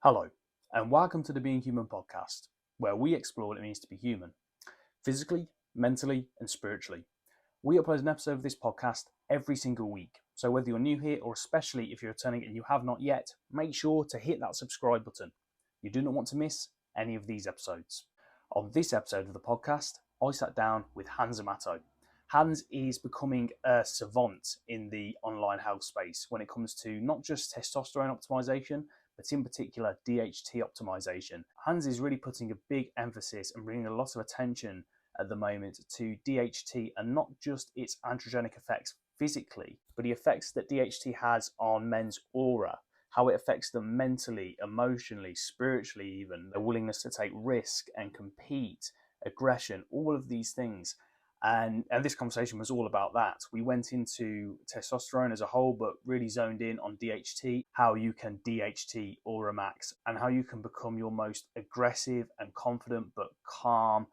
Hello, and welcome to the Being Human podcast, where we explore what it means to be human, physically, mentally, and spiritually. We upload an episode of this podcast every single week, so whether you're new here or especially if you're returning and you have not yet, make sure to hit that subscribe button. You do not want to miss any of these episodes. On this episode of the podcast, I sat down with Hans Amato. Hans is becoming a savant in the online health space when it comes to not just testosterone optimization, but in particular DHT optimization. Hans is really putting a big emphasis and bringing a lot of attention at the moment to DHT and not just its androgenic effects physically, but the effects that DHT has on men's aura, how it affects them mentally, emotionally, spiritually even, their willingness to take risk and compete, aggression, all of these things. And this conversation was all about that. We went into testosterone as a whole, but really zoned in on DHT, how you can DHT aura max, and how you can become your most aggressive and confident but calm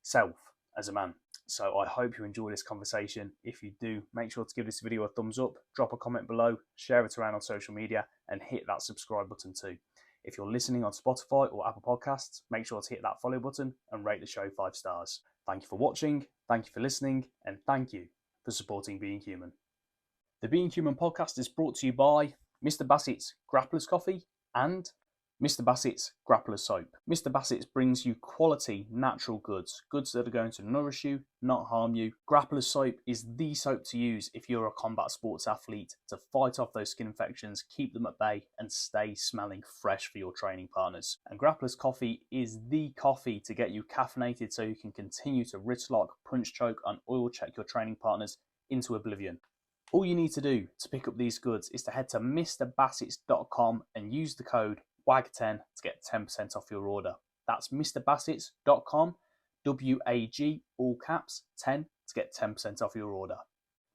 self as a man. So I hope you enjoy this conversation. If you do, make sure to give this video a thumbs up, drop a comment below, share it around on social media, and hit that subscribe button too. If you're listening on Spotify or Apple Podcasts, make sure to hit that follow button and rate the show 5 stars. Thank you for watching, thank you for listening, and thank you for supporting Being Human. The Being Human podcast is brought to you by Mr. Bassett's Grapplers Coffee and Mr. Bassett's Grappler Soap. Mr. Bassett's brings you quality, natural goods that are going to nourish you, not harm you. Grappler Soap is the soap to use if you're a combat sports athlete to fight off those skin infections, keep them at bay, and stay smelling fresh for your training partners. And Grappler's Coffee is the coffee to get you caffeinated so you can continue to wrist lock, punch choke, and oil check your training partners into oblivion. All you need to do to pick up these goods is to head to mrbassets.com and use the code WAG10 to get 10% off your order. That's mrbassets.com, WAG, all caps, 10 to get 10% off your order.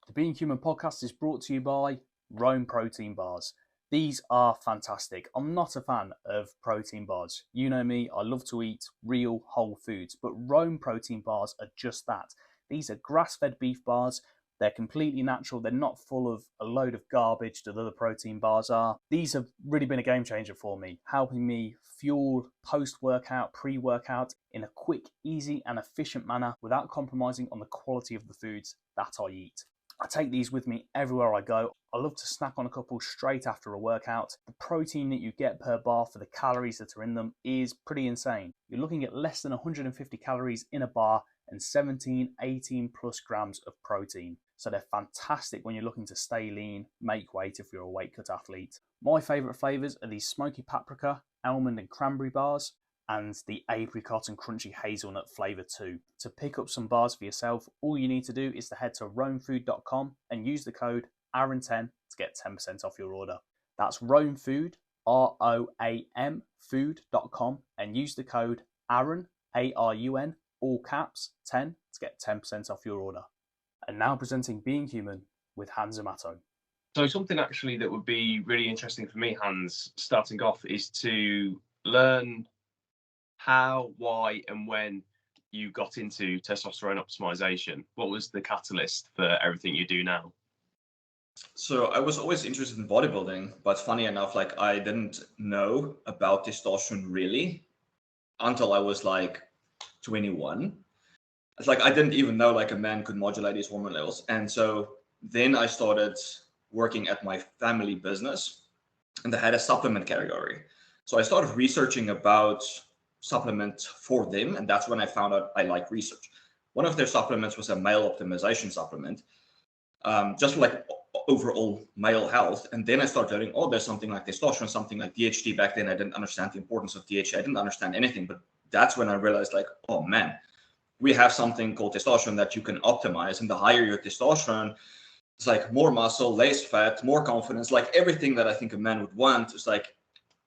The Being Human podcast is brought to you by Rome Protein Bars. These are fantastic. I'm not a fan of protein bars. You know me, I love to eat real whole foods, but Rome Protein Bars are just that. These are grass-fed beef bars. They're completely natural. They're not full of a load of garbage that other protein bars are. These have really been a game changer for me, helping me fuel post-workout, pre-workout in a quick, easy and efficient manner without compromising on the quality of the foods that I eat. I take these with me everywhere I go. I love to snack on a couple straight after a workout. The protein that you get per bar for the calories that are in them is pretty insane. You're looking at less than 150 calories in a bar and 17, 18 plus grams of protein. So they're fantastic when you're looking to stay lean, make weight if you're a weight cut athlete. My favourite flavours are these smoky paprika, almond and cranberry bars, and the apricot and crunchy hazelnut flavour too. To pick up some bars for yourself, all you need to do is to head to roamfood.com and use the code Aaron10 to get 10% off your order. That's roamfood, ROAM food.com, and use the code Aaron, ARUN, all caps, 10 to get 10% off your order. And now presenting Being Human with Hans Amato. So something actually that would be really interesting for me, Hans, starting off, is to learn how, why, and when you got into testosterone optimization. What was the catalyst for everything you do now? So I was always interested in bodybuilding, but funny enough, like I didn't know about testosterone really until I was like 21. It's like I didn't even know like a man could modulate his hormone levels. And so then I started working at my family business and they had a supplement category. So I started researching about supplements for them. And that's when I found out I like research. One of their supplements was a male optimization supplement, just for like overall male health. And then I started learning, oh, there's something like testosterone, something like DHT. Back then I didn't understand the importance of DHT. I didn't understand anything, but that's when I realized like, oh man, we have something called testosterone that you can optimize. And the higher your testosterone, it's like more muscle, less fat, more confidence, like everything that I think a man would want. It's like,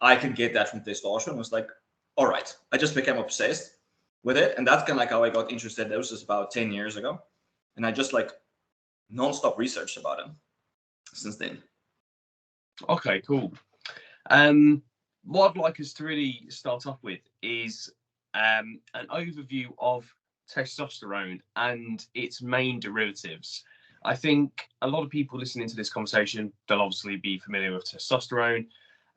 I can get that from testosterone. It was like, all right, I just became obsessed with it. And that's kind of like how I got interested. That was just about 10 years ago. And I just like nonstop researched about it since then. Okay, cool. What I'd like us to really start off with is an overview of testosterone and its main derivatives. I think a lot of people listening to this conversation, they'll obviously be familiar with testosterone.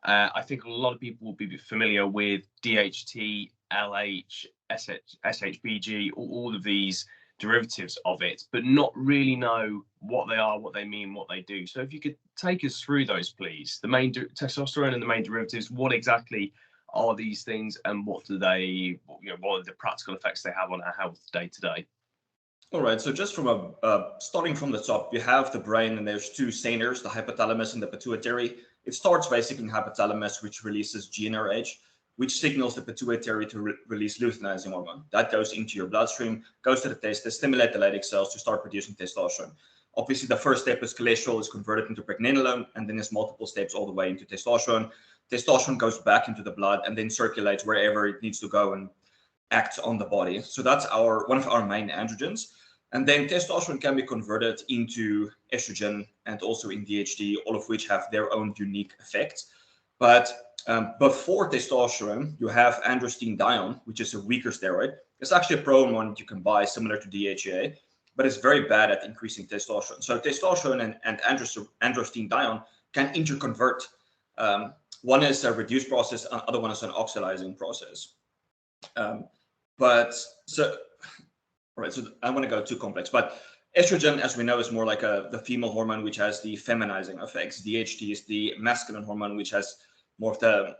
I think a lot of people will be familiar with DHT, LH, SHBG, all of these derivatives of it, but not really know what they are, what they mean, what they do. So if you could take us through those, please. The main testosterone and the main derivatives, what exactly are these things, and what do they, what are the practical effects they have on our health day to day? All right, so just from starting from the top, you have the brain, and there's two centers, the hypothalamus and the pituitary. It starts basically in hypothalamus, which releases GnRH, which signals the pituitary to release luteinizing hormone. That goes into your bloodstream, goes to the testes, stimulate the Leydig cells to start producing testosterone. Obviously, the first step is cholesterol is converted into pregnenolone, and then there's multiple steps all the way into testosterone. Testosterone goes back into the blood and then circulates wherever it needs to go and act on the body. So that's one of our main androgens. And then testosterone can be converted into estrogen and also in DHT, all of which have their own unique effects. But before testosterone, you have androstenedione, which is a weaker steroid. It's actually a pro-hormone that you can buy similar to DHA, but it's very bad at increasing testosterone. So testosterone and androstenedione can interconvert. One is a reduced process, the other one is an oxidizing process. All right, so I want to go too complex, but estrogen, as we know, is more like the female hormone, which has the feminizing effects. DHT is the masculine hormone, which has more of the,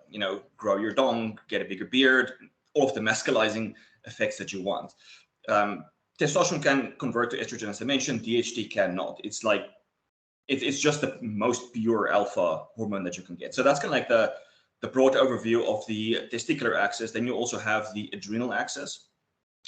grow your dong, get a bigger beard, all of the masculizing effects that you want. Testosterone can convert to estrogen, as I mentioned. DHT cannot. It's like, it's just the most pure alpha hormone that you can get. So that's kind of like the broad overview of the testicular axis. Then you also have the adrenal axis.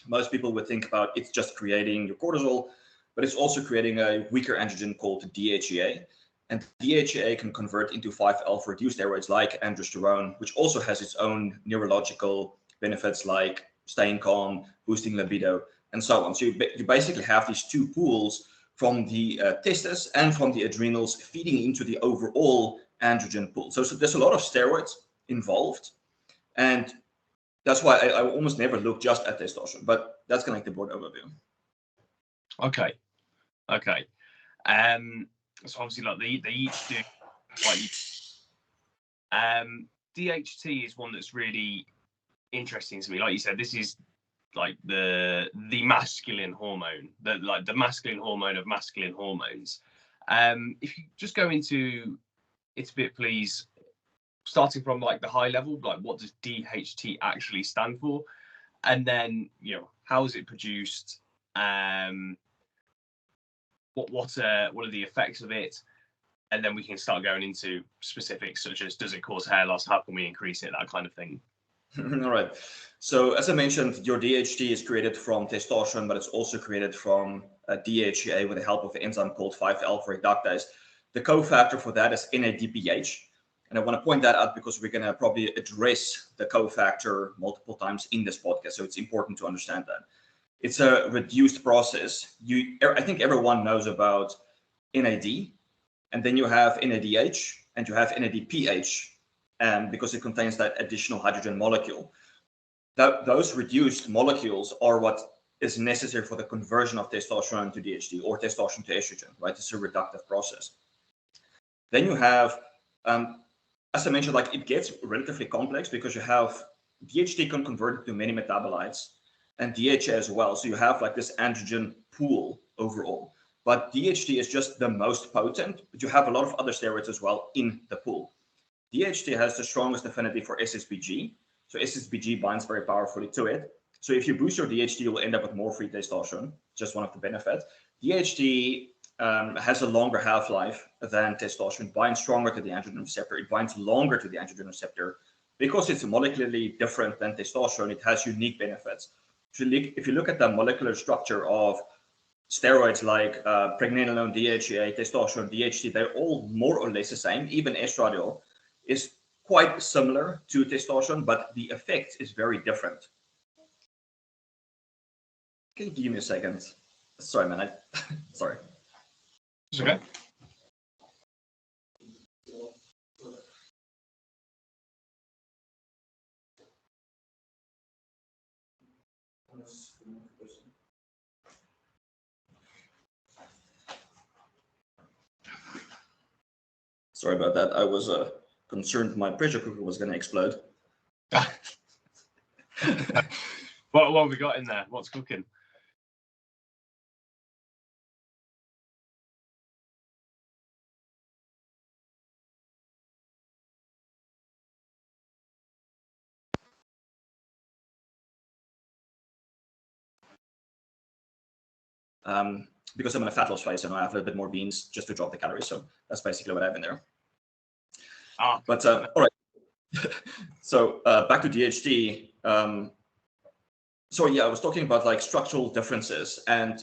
Most people would think about it's just creating your cortisol, but it's also creating a weaker androgen called DHEA. And DHEA can convert into 5-alpha reduced steroids like androsterone, which also has its own neurological benefits like staying calm, boosting libido, and so on. So you basically have these two pools from the testes and from the adrenals feeding into the overall androgen pool. So there's a lot of steroids involved. And that's why I almost never look just at testosterone, but that's kind of like the broad overview. Okay. So obviously, like they each do slightly. DHT is one that's really interesting to me. Like you said, this is like the masculine hormone, the masculine hormone of masculine hormones. If you just go into it a bit, please. Starting from like the high level, like what does DHT actually stand for, and then how is it produced? What are the effects of it, and then we can start going into specifics such as does it cause hair loss? How can we increase it? That kind of thing. All right. So as I mentioned, your DHT is created from testosterone, but it's also created from DHEA with the help of the enzyme called 5-alpha reductase. The cofactor for that is NADPH. And I want to point that out because we're going to probably address the cofactor multiple times in this podcast. So it's important to understand that. It's a reduced process. I think everyone knows about NAD, and then you have NADH, and you have NADPH, because it contains that additional hydrogen molecule. Those reduced molecules are what is necessary for the conversion of testosterone to DHT or testosterone to estrogen, right? It's a reductive process. Then you have as I mentioned, like it gets relatively complex because you have DHT can convert it to many metabolites and DHA as well. So you have like this androgen pool overall. But DHT is just the most potent, but you have a lot of other steroids as well in the pool. DHT has the strongest affinity for SSBG. So SSBG binds very powerfully to it. So if you boost your DHT, you'll end up with more free testosterone, just one of the benefits. DHT has a longer half-life than testosterone, binds stronger to the androgen receptor. It binds longer to the androgen receptor. Because it's molecularly different than testosterone, it has unique benefits. If you look at the molecular structure of steroids like pregnenolone, DHEA, testosterone, DHT, they're all more or less the same. Even estradiol is quite similar to testosterone, but the effect is very different. Can you give me a second? Sorry, man. Sorry. It's okay. Sorry about that. I was concerned my pressure cooker was going to explode. What have we got in there? What's cooking? Because I'm in a fat loss phase and I have a little bit more beans just to drop the calories. So that's basically what I have in there. But all right. So back to DHT. So yeah, I was talking about like structural differences, and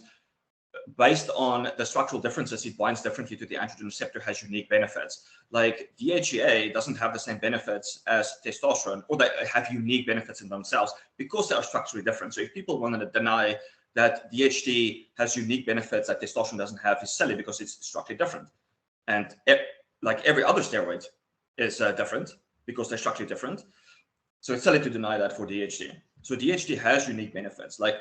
based on the structural differences, it binds differently to the androgen receptor, has unique benefits. Like DHEA doesn't have the same benefits as testosterone, or they have unique benefits in themselves because they are structurally different. So if people want to deny that DHT has unique benefits that testosterone doesn't have, is silly because it's structurally different. And like every other steroid is different because they're structurally different. So it's silly to deny that for DHT. So DHT has unique benefits, like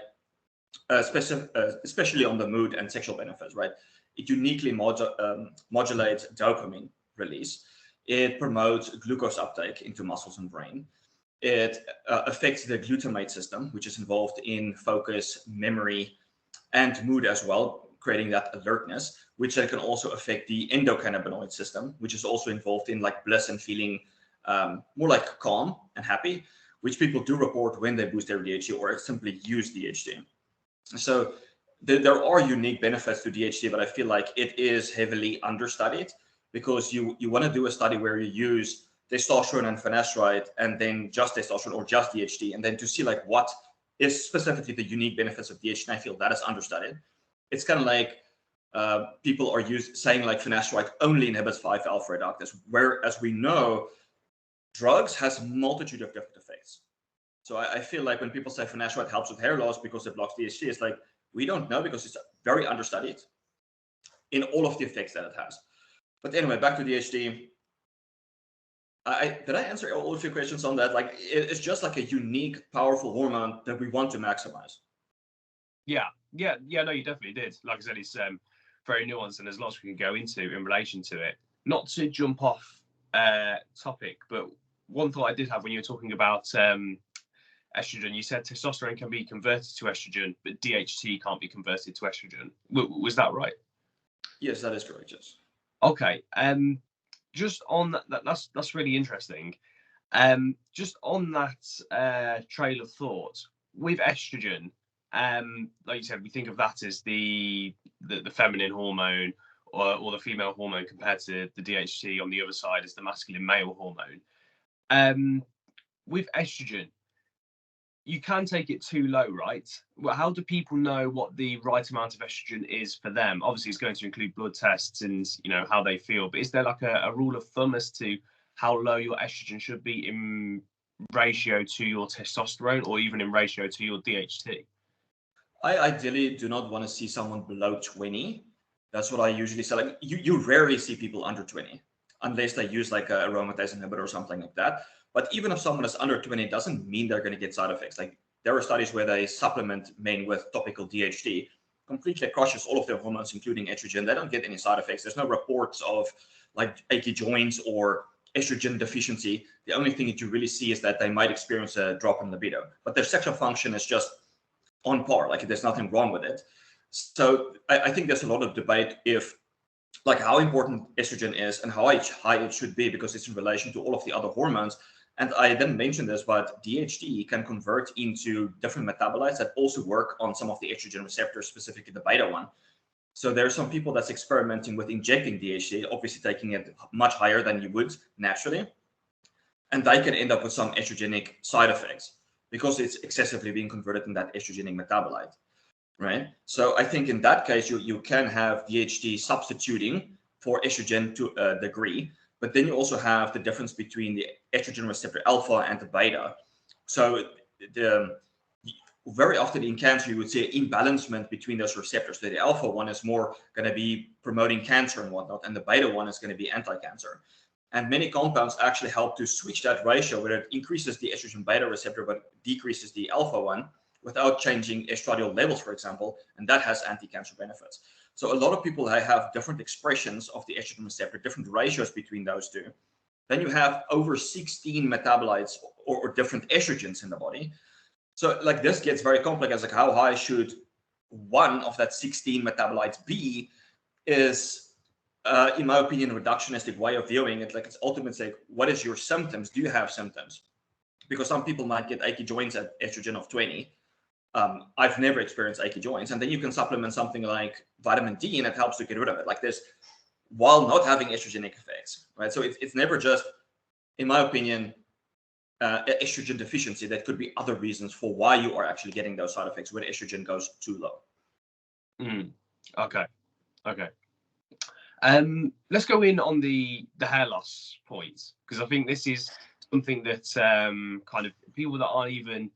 especially on the mood and sexual benefits, right? It uniquely modulates dopamine release. It promotes glucose uptake into muscles and brain. It affects the glutamate system, which is involved in focus, memory, and mood as well, creating that alertness, which then can also affect the endocannabinoid system, which is also involved in like bliss and feeling more like calm and happy, which people do report when they boost their DHT or simply use DHT. So there are unique benefits to DHT, but I feel like it is heavily understudied because you want to do a study where you use testosterone and finasteride and then just testosterone or just DHT, and then to see like what is specifically the unique benefits of DHT. And I feel that is understudied. It's kind of like people are saying like finasteride only inhibits 5-alpha reductase, whereas we know drugs has multitude of different effects. So I feel like when people say finasteride helps with hair loss because it blocks DHT, it's like, we don't know because it's very understudied in all of the effects that it has. But anyway, back to DHT. Did I answer all of your questions on that? Like, it's just like a unique, powerful hormone that we want to maximize. Yeah, no, you definitely did. Like I said, it's very nuanced and there's lots we can go into in relation to it. Not to jump off topic, but one thought I did have when you were talking about estrogen, you said testosterone can be converted to estrogen, but DHT can't be converted to estrogen. Was that right? Yes, that is correct, yes. Okay. Just on that's really interesting. Just on that trail of thought with estrogen, like you said, we think of that as the feminine hormone or the female hormone compared to the DHT on the other side as the masculine male hormone. With estrogen, you can take it too low, right? Well, how do people know what the right amount of estrogen is for them? Obviously, it's going to include blood tests and how they feel. But is there like a rule of thumb as to how low your estrogen should be in ratio to your testosterone, or even in ratio to your DHT? I ideally do not want to see someone below 20. That's what I usually say. Like you rarely see people under 20 unless they use like a aromatase inhibitor or something like that. But even if someone is under 20, it doesn't mean they're going to get side effects. Like there are studies where they supplement men with topical DHT, completely crushes all of their hormones, including estrogen. They don't get any side effects. There's no reports of like achy joints or estrogen deficiency. The only thing that you really see is that they might experience a drop in libido, but their sexual function is just on par. Like there's nothing wrong with it. So I think there's a lot of debate if like how important estrogen is and how high it should be because it's in relation to all of the other hormones. And I didn't mention this, but DHT can convert into different metabolites that also work on some of the estrogen receptors, specifically the beta one. So there are some people that's experimenting with injecting DHT, obviously taking it much higher than you would naturally. And they can end up with some estrogenic side effects because it's excessively being converted in that estrogenic metabolite, right? So I think in that case, you can have DHT substituting for estrogen to a degree, but then you also have the difference between the estrogen receptor alpha and the beta. So very often in cancer, you would see an imbalancement between those receptors. So the alpha one is more going to be promoting cancer and whatnot, and the beta one is going to be anti-cancer. And many compounds actually help to switch that ratio where it increases the estrogen beta receptor, but decreases the alpha one without changing estradiol levels, for example, and that has anti-cancer benefits. So a lot of people have different expressions of the estrogen receptor, different ratios between those two. then you have over 16 metabolites or different estrogens in the body. So like this gets very complex, as like how high should one of that 16 metabolites be is, in my opinion, a reductionistic way of viewing it. Like it's ultimately like, what is your symptoms? Do you have symptoms? Because some people might get achy joints at estrogen of 20. I've never experienced achy joints. And then you can supplement something like vitamin D and it helps to get rid of it like this, while not having estrogenic effects, right? So it's never just, in my opinion, estrogen deficiency. That could be other reasons for why you are actually getting those side effects when estrogen goes too low. Okay. Let's go in on the hair loss points, because I think this is something that kind of people that aren't even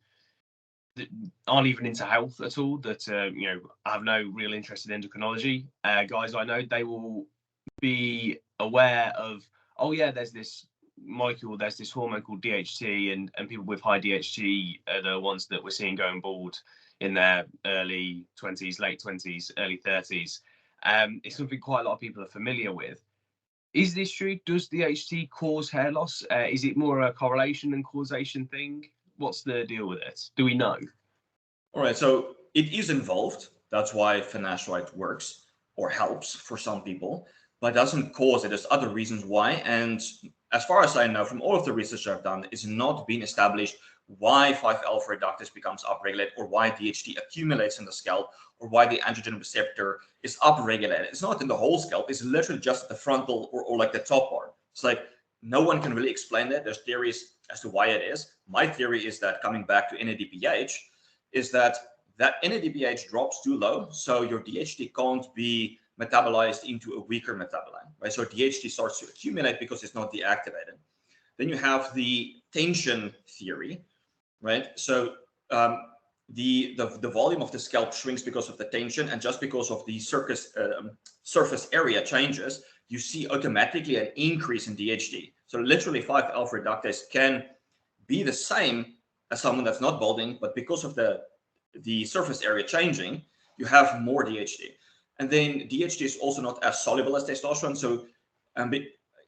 into health at all, that have no real interest in endocrinology, guys I know, they will be aware of, oh yeah, there's this molecule, there's this hormone called DHT, and people with high DHT are the ones that we're seeing going bald in their early 20s, late 20s, early 30s. It's something quite a lot of people are familiar with. Is this true? Does DHT cause hair loss? Is it more a correlation and causation thing? What's the deal with it? Do we know? All right, so it is involved. That's why finasteride works or helps for some people, but it doesn't cause it. There's other reasons why. And as far as I know, from all of the research I've done, it's not been established why 5-alpha reductase becomes upregulated, or why DHT accumulates in the scalp, or why the androgen receptor is upregulated. It's not in the whole scalp. It's literally just at the frontal or like the top part. It's like no one can really explain that. There's theories as to why it is. My theory is that, coming back to NADPH, is that NADPH drops too low, so your DHT can't be metabolized into a weaker metabolite, right? So DHT starts to accumulate because it's not deactivated. Then you have the tension theory, right? So the volume of the scalp shrinks because of the tension, and just because of the surface area changes, you see automatically an increase in DHT. So literally 5-alpha reductase can be the same as someone that's not balding, but because of the surface area changing, you have more DHT. And then DHT is also not as soluble as testosterone. So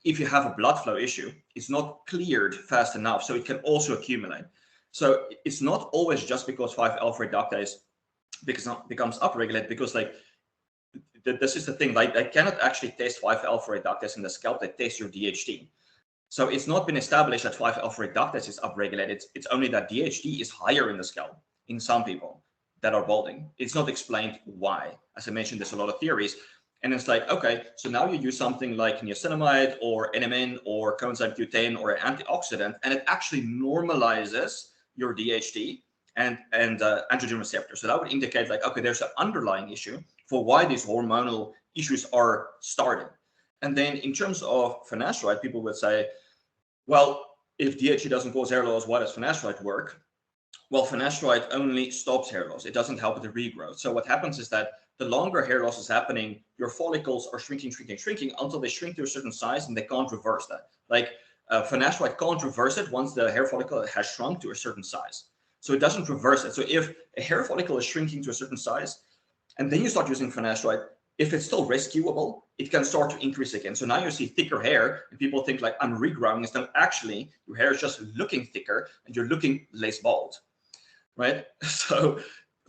if you have a blood flow issue, it's not cleared fast enough, so it can also accumulate. So it's not always just because 5-alpha reductase becomes upregulated, because like this is the thing, like they cannot actually test 5-alpha reductase in the scalp. They test your DHT. So it's not been established that 5-alpha reductase is upregulated. It's only that DHT is higher in the scalp in some people that are balding. It's not explained why. As I mentioned, there's a lot of theories. And it's like, okay, so now you use something like niacinamide or NMN or coenzyme Q10 or an antioxidant, and it actually normalizes your DHT and androgen receptor. So that would indicate like, okay, there's an underlying issue for why these hormonal issues are starting. And then in terms of finasteride, people would say, well, if DHT doesn't cause hair loss, why does finasteride work? Well, finasteride only stops hair loss. It doesn't help with the regrowth. So what happens is that the longer hair loss is happening, your follicles are shrinking until they shrink to a certain size, and they can't reverse that. Like finasteride can't reverse it once the hair follicle has shrunk to a certain size. So it doesn't reverse it. So if a hair follicle is shrinking to a certain size, and then you start using finasteride, if it's still rescuable, it can start to increase again. So now you see thicker hair, and people think like, I'm regrowing. Instead of actually, your hair is just looking thicker, and you're looking less bald, right? So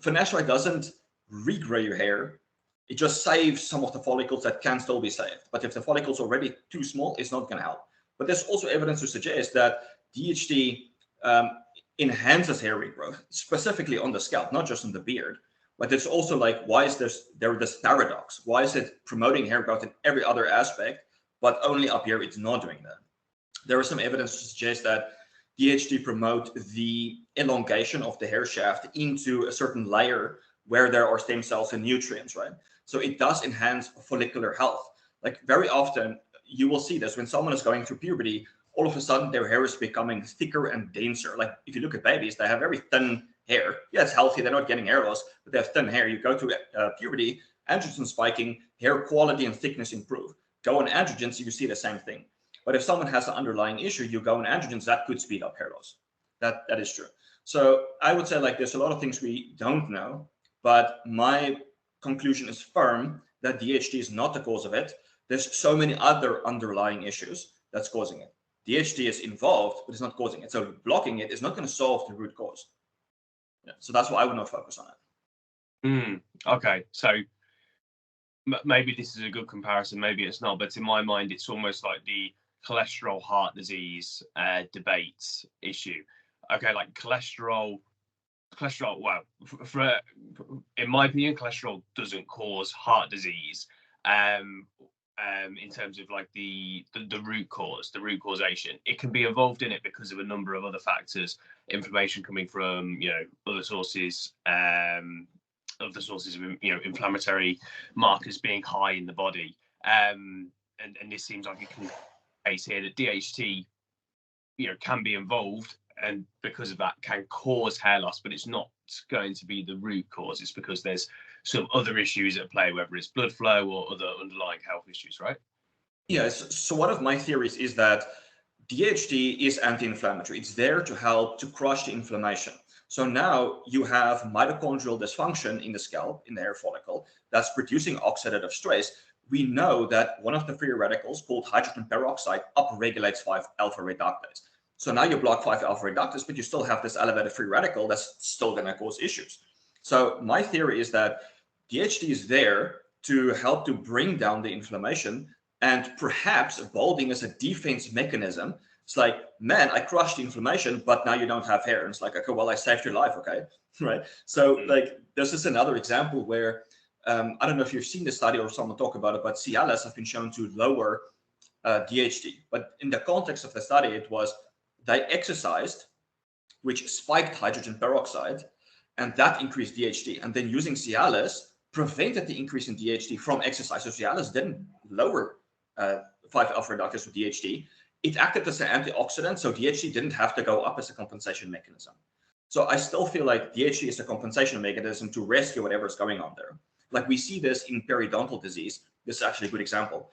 finasteride doesn't regrow your hair. It just saves some of the follicles that can still be saved. But if the follicle's already too small, it's not going to help. But there's also evidence to suggest that DHT enhances hair regrowth, specifically on the scalp, not just on the beard. But it's also like, why is there this paradox? Why is it promoting hair growth in every other aspect, but only up here it's not doing that? There is some evidence to suggest that DHT promote the elongation of the hair shaft into a certain layer where there are stem cells and nutrients, right? So it does enhance follicular health. Like very often you will see this when someone is going through puberty, all of a sudden their hair is becoming thicker and denser. Like if you look at babies, they have very thin hair. Yeah, it's healthy. They're not getting hair loss, but they have thin hair. You go through puberty, androgen spiking, hair quality and thickness improve. Go on androgens, you see the same thing. But if someone has an underlying issue, you go on androgens, that could speed up hair loss. That is true. So I would say like there's a lot of things we don't know, but my conclusion is firm that DHT is not the cause of it. There's so many other underlying issues that's causing it. DHT is involved, but it's not causing it. So blocking it is not going to solve the root cause. Yeah. So that's why I would not focus on it. Okay, so maybe this is a good comparison, maybe it's not, but in my mind, it's almost like the cholesterol heart disease debate issue. Okay, like cholesterol, well, in my opinion, cholesterol doesn't cause heart disease. In terms of like the root cause, the root causation, it can be involved in it because of a number of other factors, inflammation coming from other sources, of inflammatory markers being high in the body, and this seems like it can case here that DHT can be involved, and because of that can cause hair loss, but it's not going to be the root cause. It's because there's some other issues at play, whether it's blood flow or other underlying health issues, right? Yes. So one of my theories is that DHT is anti-inflammatory. It's there to help to crush the inflammation. So now you have mitochondrial dysfunction in the scalp, in the hair follicle, that's producing oxidative stress. We know that one of the free radicals called hydrogen peroxide upregulates 5-alpha reductase. So now you block 5-alpha reductase, but you still have this elevated free radical that's still going to cause issues. So my theory is that DHT is there to help to bring down the inflammation, and perhaps balding is a defense mechanism. It's like, man, I crushed the inflammation, but now you don't have hair. And it's like, okay, well, I saved your life, okay, right? So like, this is another example where, I don't know if you've seen the study or someone talk about it, but Cialis have been shown to lower DHT. But in the context of the study, it was they exercised, which spiked hydrogen peroxide, and that increased DHT. And then using Cialis prevented the increase in DHT from exercise. So Cialis didn't lower 5-alpha reductase with DHT. It acted as an antioxidant, so DHT didn't have to go up as a compensation mechanism. So I still feel like DHT is a compensation mechanism to rescue whatever's going on there. Like we see this in periodontal disease. This is actually a good example.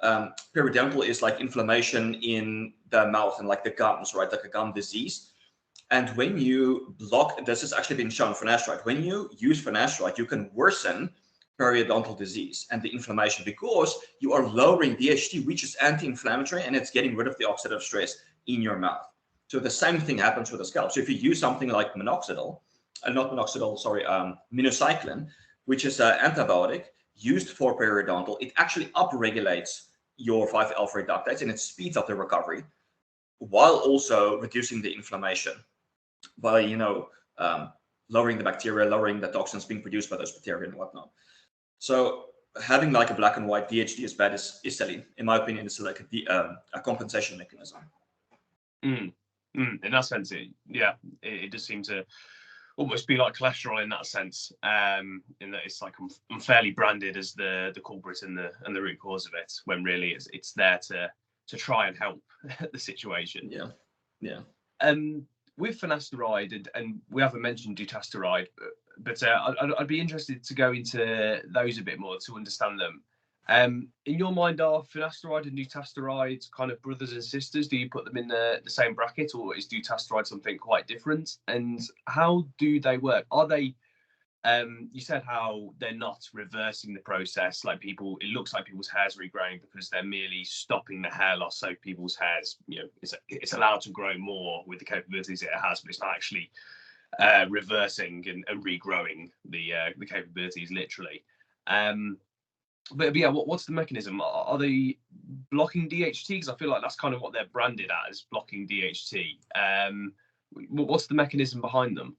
Periodontal is like inflammation in the mouth and like the gums, right? Like a gum disease. And when you block, this has actually been shown, finasteride. When you use finasteride, you can worsen periodontal disease and the inflammation because you are lowering DHT, which is anti-inflammatory, and it's getting rid of the oxidative stress in your mouth. So the same thing happens with the scalp. So if you use something like minocycline, which is an antibiotic used for periodontal, it actually upregulates your 5-alpha reductase and it speeds up the recovery while also reducing the inflammation by, lowering the bacteria, lowering the toxins being produced by those bacteria and whatnot. So having like a black and white DHT is bad is silly. In my opinion, it's like a compensation mechanism. In that sense, it does seem to almost be like cholesterol in that sense, in that it's like unfairly branded as the culprit and the root cause of it, when really it's there to try and help the situation. Yeah. With finasteride, and we haven't mentioned dutasteride, but I'd be interested to go into those a bit more to understand them. In your mind, are finasteride and dutasteride kind of brothers and sisters? Do you put them in the same bracket, or is dutasteride something quite different? And how do they work? Are they, you said how they're not reversing the process, like it looks like people's hair's regrowing because they're merely stopping the hair loss, so people's hair's, it's allowed to grow more with the capabilities it has, but it's not actually reversing and regrowing the capabilities literally. But yeah, what's the mechanism? Are they blocking DHT? Because I feel like that's kind of what they're branded as, blocking DHT. What's the mechanism behind them?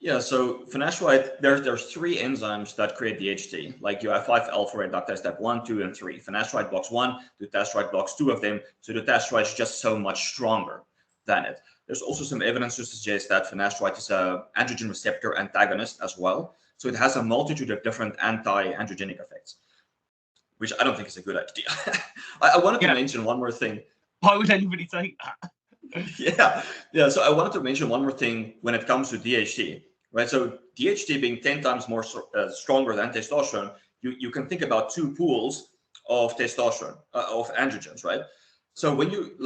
Yeah, so finasteride, there's 3 enzymes that create DHT. Like you have 5-alpha reductase step 1, 2, and 3. Finasteride blocks 1, dutasteride blocks 2 of them. So dutasteride is just so much stronger than it. There's also some evidence to suggest that finasteride is an androgen receptor antagonist as well. So it has a multitude of different anti-androgenic effects, which I don't think is a good idea. I wanted to mention one more thing. Why would anybody take that? Yeah. So I wanted to mention one more thing when it comes to DHT, right? So DHT being 10 times more stronger than testosterone, you can think about 2 pools of testosterone, of androgens, right? So when you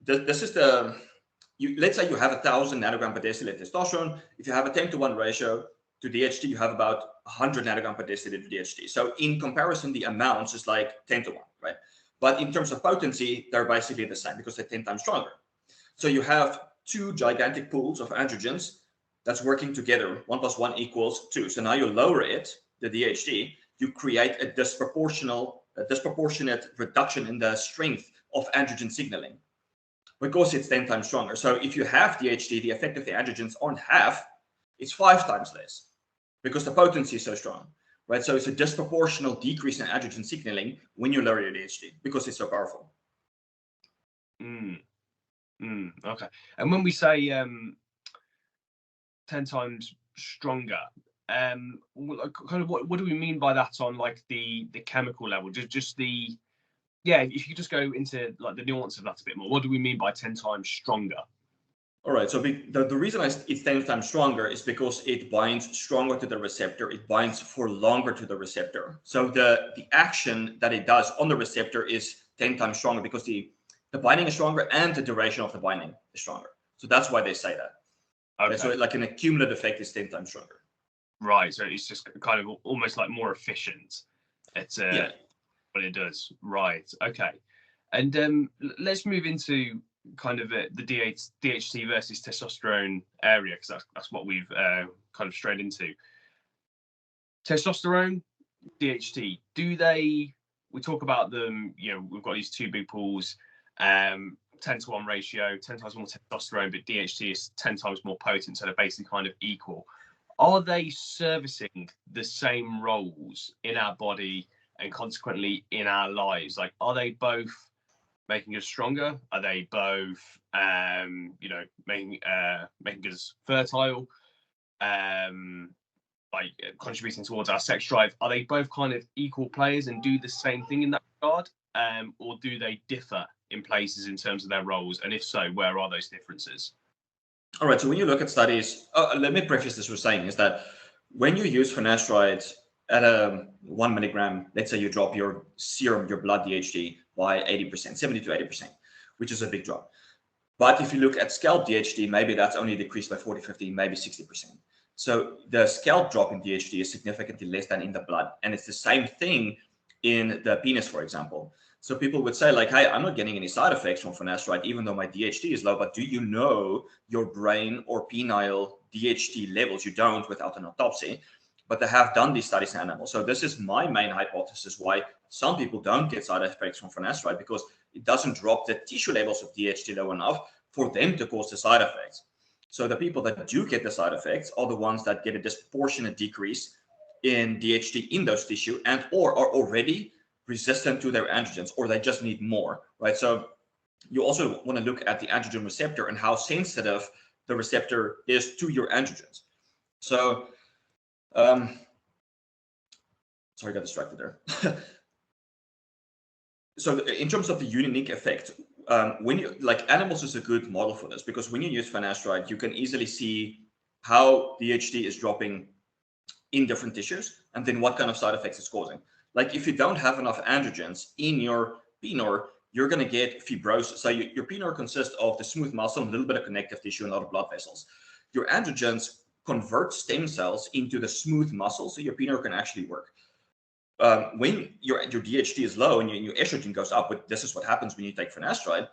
this is let's say you have 1,000 nanogram per deciliter testosterone. If you have a 10-to-1 ratio to DHT, you have about 100 nanogram per deciliter DHT. So in comparison, the amounts is like 10-to-1, right? But in terms of potency, they're basically the same because they're 10 times stronger. So you have two gigantic pools of androgens that's working together. 1 + 1 = 2. So now you lower it, the DHT, you create a disproportionate reduction in the strength of androgen signaling because it's 10 times stronger. So if you have DHT, the effect of the androgens on half, it's 5 times less because the potency is so strong, right? So it's a disproportional decrease in androgen signaling when you lower your DHT because it's so powerful. Okay. And when we say 10 times stronger, kind of what do we mean by that on like the chemical level? Just the, yeah, if you just go into like the nuance of that a bit more, what do we mean by 10 times stronger? All right, so the reason it's 10 times stronger is because it binds stronger to the receptor. It binds for longer to the receptor. So the action that it does on the receptor is 10 times stronger because the binding is stronger and the duration of the binding is stronger. So that's why they say that. Okay. So like an accumulative effect is 10 times stronger. Right, so it's just kind of almost like more efficient at what it does. Right, okay. And let's move into kind of the DHT versus testosterone area, because that's what we've kind of strayed into. Testosterone, DHT, we talk about them, we've got these two big pools, 10-to-1 ratio, 10 times more testosterone, but DHT is 10 times more potent, so they're basically kind of equal. Are they servicing the same roles in our body and consequently in our lives? Like, are they both making us stronger? Are they both, making us fertile? Like contributing towards our sex drive? Are they both kind of equal players and do the same thing in that regard? Or do they differ in places in terms of their roles? And if so, where are those differences? All right, so when you look at studies, let me preface this with saying is that when you use finasteride at a 1 milligram, let's say you drop your serum, your blood DHT by 80%, 70 to 80%, which is a big drop. But if you look at scalp DHT, maybe that's only decreased by 40, 50, maybe 60%. So the scalp drop in DHT is significantly less than in the blood. And it's the same thing in the penis, for example. So people would say like, hey, I'm not getting any side effects from finasteride, even though my DHT is low, but do you know your brain or penile DHT levels? You don't without an autopsy, but they have done these studies in animals. So this is my main hypothesis why some people don't get side effects from finasteride, because it doesn't drop the tissue levels of DHT low enough for them to cause the side effects. So the people that do get the side effects are the ones that get a disproportionate decrease in DHT in those tissue and or are already resistant to their androgens, or they just need more, right? So you also want to look at the androgen receptor and how sensitive the receptor is to your androgens. So, sorry, I got distracted there. So in terms of the unique effect, when you like animals is a good model for this, because when you use finasteride, you can easily see how DHT is dropping in different tissues and then what kind of side effects it's causing. Like if you don't have enough androgens in your penile, you're going to get fibrosis. So your penile consists of the smooth muscle, a little bit of connective tissue, and a lot of blood vessels. Your androgens convert stem cells into the smooth muscle, so your penile can actually work. When your DHT is low and your estrogen goes up, but this is what happens when you take finasteride,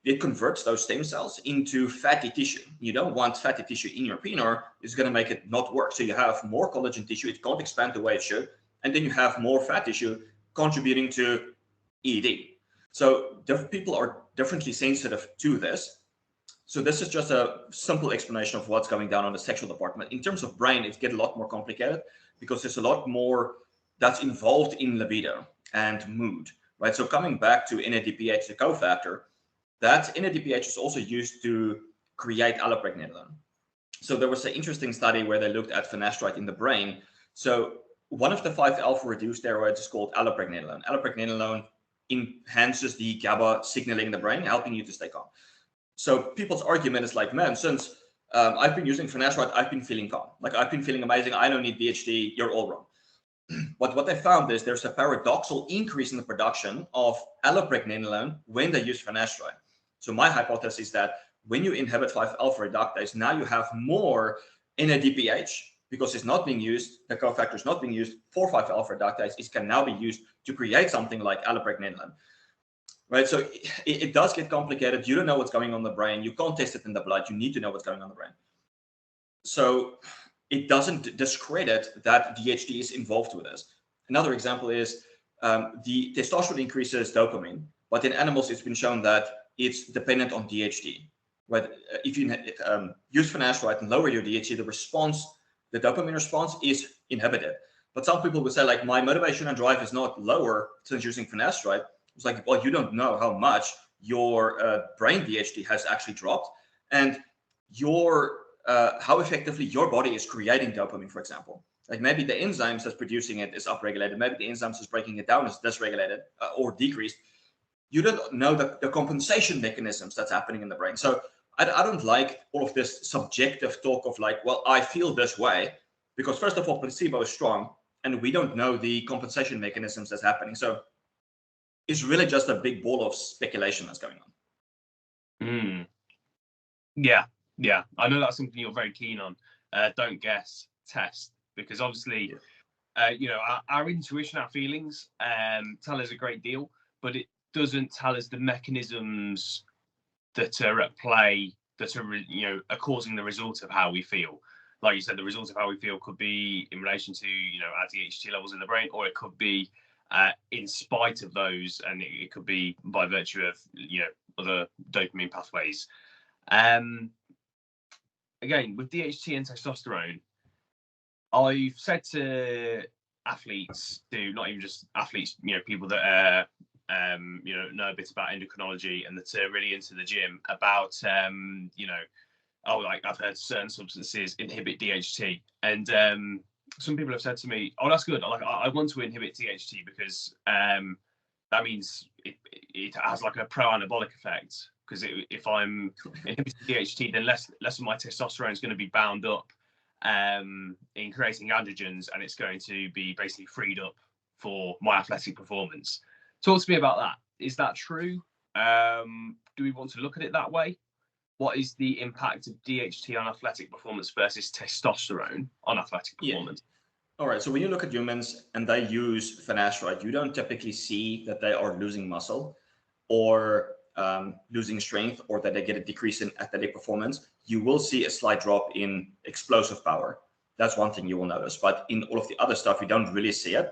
it converts those stem cells into fatty tissue. You don't want fatty tissue in your penile. It's going to make it not work. So you have more collagen tissue. It can't expand the way it should. And then you have more fat tissue contributing to ED. So different people are differently sensitive to this. So this is just a simple explanation of what's going down on the sexual department. In terms of brain, it gets a lot more complicated because there's a lot more that's involved in libido and mood, right? So coming back to NADPH, the cofactor, that NADPH is also used to create allopregnanolone. So there was an interesting study where they looked at finasteride in the brain. So one of the 5-alpha reduced steroids is called allopregnanolone. Allopregnanolone enhances the GABA signaling in the brain, helping you to stay calm. So people's argument is like, man, since I've been using finasteride, I've been feeling calm. Like I've been feeling amazing. I don't need DHT. You're all wrong. But what they found is there's a paradoxical increase in the production of allopregnanolone when they use finasteride. So my hypothesis is that when you inhibit 5-alpha reductase, now you have more NADPH because it's not being used, the cofactor is not being used for 5-alpha reductase, it can now be used to create something like allopregnanolone. Right, so it does get complicated. You don't know what's going on in the brain. You can't test it in the blood. You need to know what's going on in the brain. So it doesn't discredit that DHT is involved with this. Another example is the testosterone increases dopamine, but in animals it's been shown that it's dependent on DHT. Right, if you use finasteride and lower your DHT, the dopamine response is inhibited. But some people would say, like, my motivation and drive is not lower since using finasteride. It's like, well, you don't know how much your brain DHT has actually dropped, and how effectively your body is creating dopamine, for example. Like, maybe the enzymes that's producing it is upregulated, maybe the enzymes that's breaking it down is dysregulated or decreased. You don't know the compensation mechanisms that's happening in the brain. So I don't like all of this subjective talk of like, well, I feel this way, because first of all, placebo is strong, and we don't know the compensation mechanisms that's happening. So it's really just a big ball of speculation that's going on. Yeah. I know that's something you're very keen on. Don't guess, test, because obviously, our intuition, our feelings tell us a great deal, but it doesn't tell us the mechanisms that are at play that are causing the result of how we feel. Like you said, the result of how we feel could be in relation to our DHT levels in the brain, or it could be in spite of those, and it could be by virtue of other dopamine pathways. Again, with DHT and testosterone, I've said to athletes, not even just athletes, people that know a bit about endocrinology and that are really into the gym, about like, I've heard certain substances inhibit DHT, and some people have said to me, "Oh, that's good. I want to inhibit DHT because that means it has like a pro-anabolic effect. Because if I'm inhibiting DHT, then less of my testosterone is going to be bound up in creating androgens, and it's going to be basically freed up for my athletic performance." Talk to me about that. Is that true? Do we want to look at it that way? What is the impact of DHT on athletic performance versus testosterone on athletic performance? All right. So when you look at humans and they use finasteride, you don't typically see that they are losing muscle or losing strength, or that they get a decrease in athletic performance. You will see a slight drop in explosive power. That's one thing you will notice. But in all of the other stuff, you don't really see it.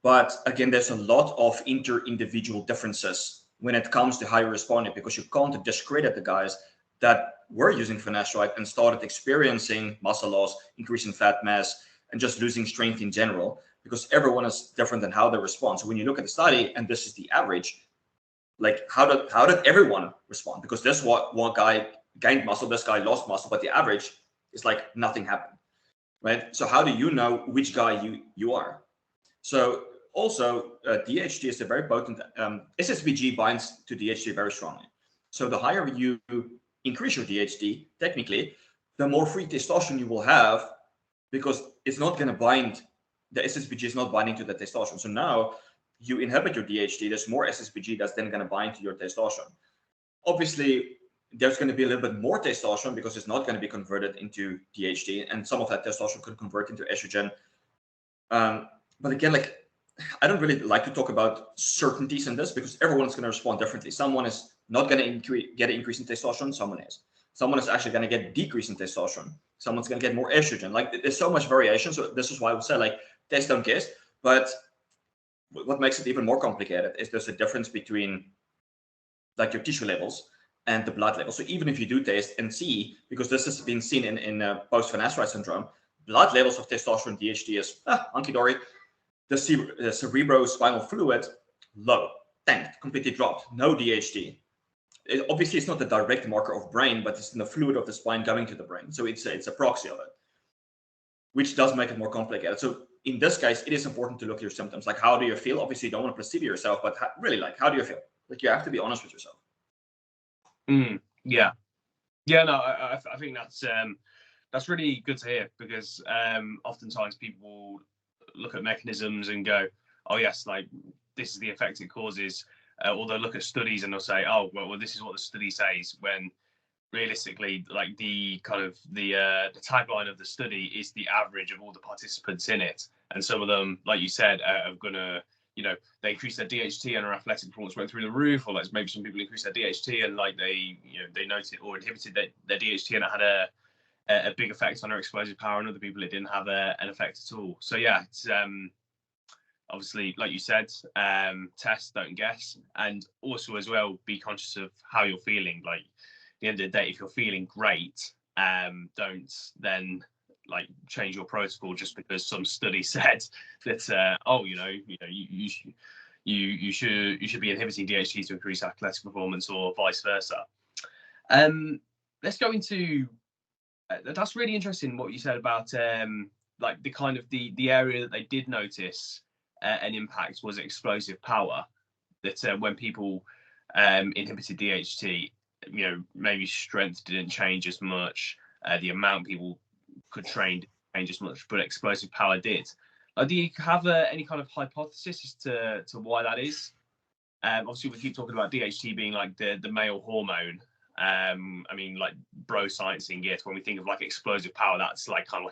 But again, there's a lot of inter-individual differences when it comes to how you respond, because you can't discredit the guys that were using finasteride and started experiencing muscle loss, increasing fat mass, and just losing strength in general, because everyone is different in how they respond. So when you look at the study, and this is the average, like how did everyone respond? Because this one guy gained muscle, this guy lost muscle, but the average is like nothing happened, right? So how do you know which guy you are? So also, DHT is a very potent, SSBG binds to DHT very strongly. So the higher you increase your DHT, technically, the more free testosterone you will have, because it's not going to bind, the SSBG is not binding to the testosterone. So now you inhibit your DHT, there's more SSBG that's then going to bind to your testosterone. Obviously, there's going to be a little bit more testosterone because it's not going to be converted into DHT, and some of that testosterone could convert into estrogen. But again, like, I don't really like to talk about certainties in this, because everyone's going to respond differently. Someone is not going to get an increase in testosterone. Someone is. Someone is actually going to get a decrease in testosterone. Someone's going to get more estrogen. Like, there's so much variation. So this is why I would say, like, test, don't guess. But what makes it even more complicated is there's a difference between like your tissue levels and the blood levels. So even if you do test and see, because this has been seen in post-finasteride syndrome, blood levels of testosterone, DHT is hunky-dory. The cerebrospinal fluid, low, tanked, completely dropped, no DHT. Obviously, it's not the direct marker of brain, but it's in the fluid of the spine going to the brain. So it's a proxy of it, which does make it more complicated. So in this case, it is important to look at your symptoms. Like, how do you feel? Obviously, you don't want to placebo yourself, but really, like, how do you feel? Like, you have to be honest with yourself. Yeah. No, I think that's really good to hear, because oftentimes people look at mechanisms and go, "Oh yes, like this is the effect it causes," or they'll look at studies and they'll say, "Oh well, this is what the study says," when realistically, like the tagline of the study is the average of all the participants in it, and some of them, like you said, are gonna, they increase their DHT and their athletic performance went through the roof, or like maybe some people increased their DHT and like they noted or inhibited their DHT and it had a big effect on their explosive power, and other people it didn't have an effect at all. So yeah, it's obviously, like you said, test, don't guess, and also as well be conscious of how you're feeling. Like at the end of the day, if you're feeling great, don't then like change your protocol just because some study said that you should be inhibiting DHT to increase athletic performance or vice versa. Let's go into that's really interesting what you said about like the kind of the area that they did notice an impact was explosive power. That when people inhibited DHT, maybe strength didn't change as much, the amount people could train didn't change as much, but explosive power did. Do you have any kind of hypothesis as to why that is? Obviously, we keep talking about DHT being like the male hormone. I mean, like bro sciencing it. When we think of like explosive power, that's like kind of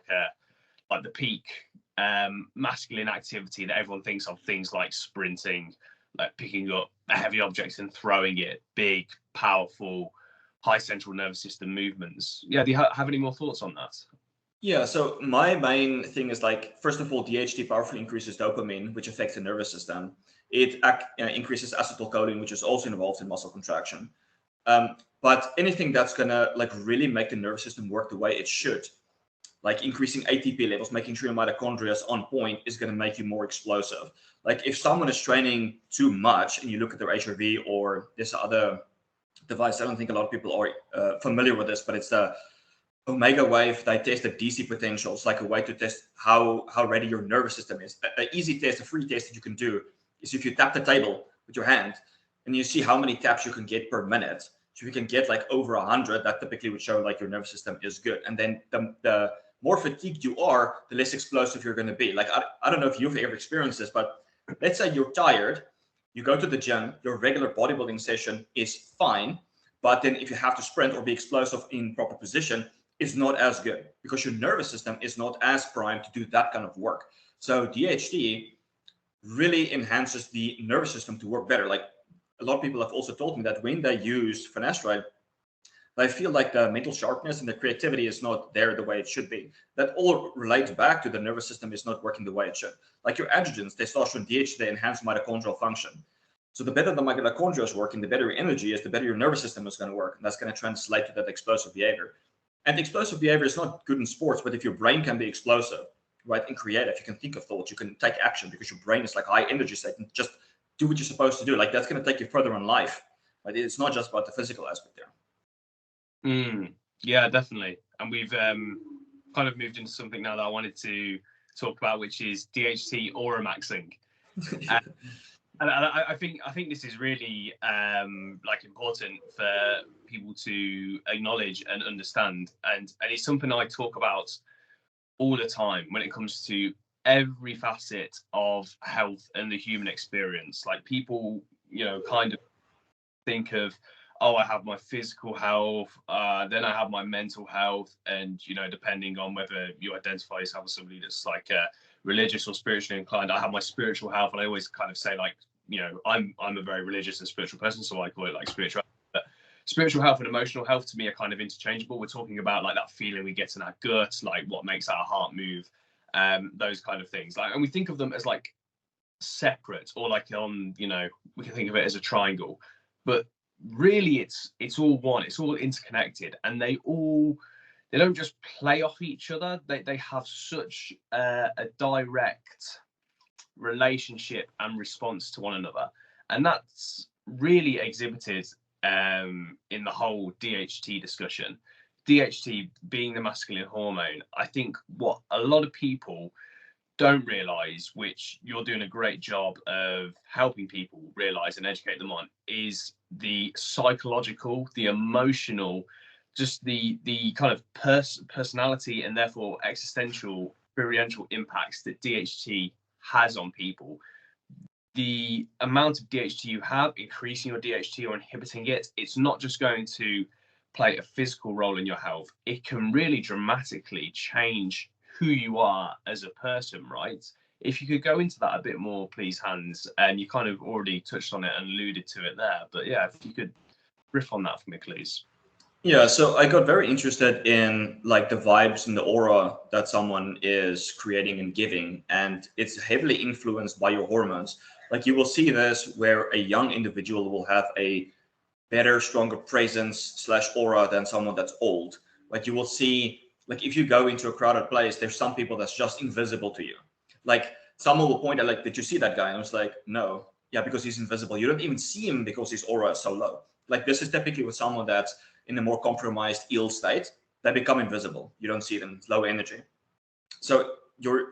like the peak masculine activity that everyone thinks of. Things like sprinting, like picking up a heavy object and throwing it, big, powerful, high central nervous system movements. Yeah, do you have any more thoughts on that? Yeah, so my main thing is like, first of all, DHT powerfully increases dopamine, which affects the nervous system. It increases acetylcholine, which is also involved in muscle contraction. But anything that's gonna like really make the nervous system work the way it should, like increasing ATP levels, making sure your mitochondria is on point, is gonna make you more explosive. Like if someone is training too much and you look at their HRV or this other device, I don't think a lot of people are familiar with this, but it's the Omega Wave. They test the DC potential. It's like a way to test how ready your nervous system is. An easy test, a free test that you can do is if you tap the table with your hand and you see how many taps you can get per minute. So if you can get like over 100, that typically would show like your nervous system is good. And then the more fatigued you are, the less explosive you're going to be. Like, I don't know if you've ever experienced this, but let's say you're tired, you go to the gym, your regular bodybuilding session is fine. But then if you have to sprint or be explosive in proper position, it's not as good because your nervous system is not as primed to do that kind of work. So DHT really enhances the nervous system to work better. Like a lot of people have also told me that when they use finasteride, they feel like the mental sharpness and the creativity is not there the way it should be. That all relates back to the nervous system is not working the way it should. Like your androgens, testosterone, DHT, they enhance mitochondrial function. So the better the mitochondria is working, the better your energy is, the better your nervous system is going to work. And that's going to translate to that explosive behavior. And explosive behavior is not good in sports, but if your brain can be explosive, right, and creative, you can think of thoughts, you can take action because your brain is like high energy state and just do what you're supposed to do. Like that's going to take you further in life. Right? It's not just about the physical aspect there. Yeah, definitely. And we've kind of moved into something now that I wanted to talk about, which is DHT aura maxing. And I think this is really like important for people to acknowledge and understand, and it's something I talk about all the time when it comes to every facet of health and the human experience. Like people, kind of think of, oh, I have my physical health, then I have my mental health, and depending on whether you identify yourself as somebody that's like religious or spiritually inclined, I have my spiritual health. And I always kind of say like, I'm a very religious and spiritual person, so I call it like spiritual. But spiritual health and emotional health to me are kind of interchangeable. We're talking about like that feeling we get in our gut, like what makes our heart move, those kind of things. Like, and we think of them as like separate, or like on, we can think of it as a triangle, but really it's all one. It's all interconnected, and they don't just play off each other. They have such a direct relationship and response to one another, and that's really exhibited in the whole DHT discussion. DHT being the masculine hormone, I think what a lot of people don't realize, which you're doing a great job of helping people realize and educate them on, is the psychological, the emotional, just the kind of personality and therefore existential, experiential impacts that DHT has on people. The amount of DHT you have, increasing your DHT or inhibiting it, it's not just going to play a physical role in your health, it can really dramatically change who you are as a person, right? If you could go into that a bit more, please, Hans, and you kind of already touched on it and alluded to it there, but yeah, if you could riff on that for me, please. Yeah, so I got very interested in like the vibes and the aura that someone is creating and giving, and it's heavily influenced by your hormones. Like you will see this where a young individual will have a better, stronger presence slash aura than someone that's old. Like you will see, like if you go into a crowded place, there's some people that's just invisible to you. Like someone will point out, like, did you see that guy? And I was like, no. Yeah, because he's invisible. You don't even see him because his aura is so low. Like this is typically with someone that's in a more compromised, ill state. They become invisible. You don't see them. It's low energy. So you're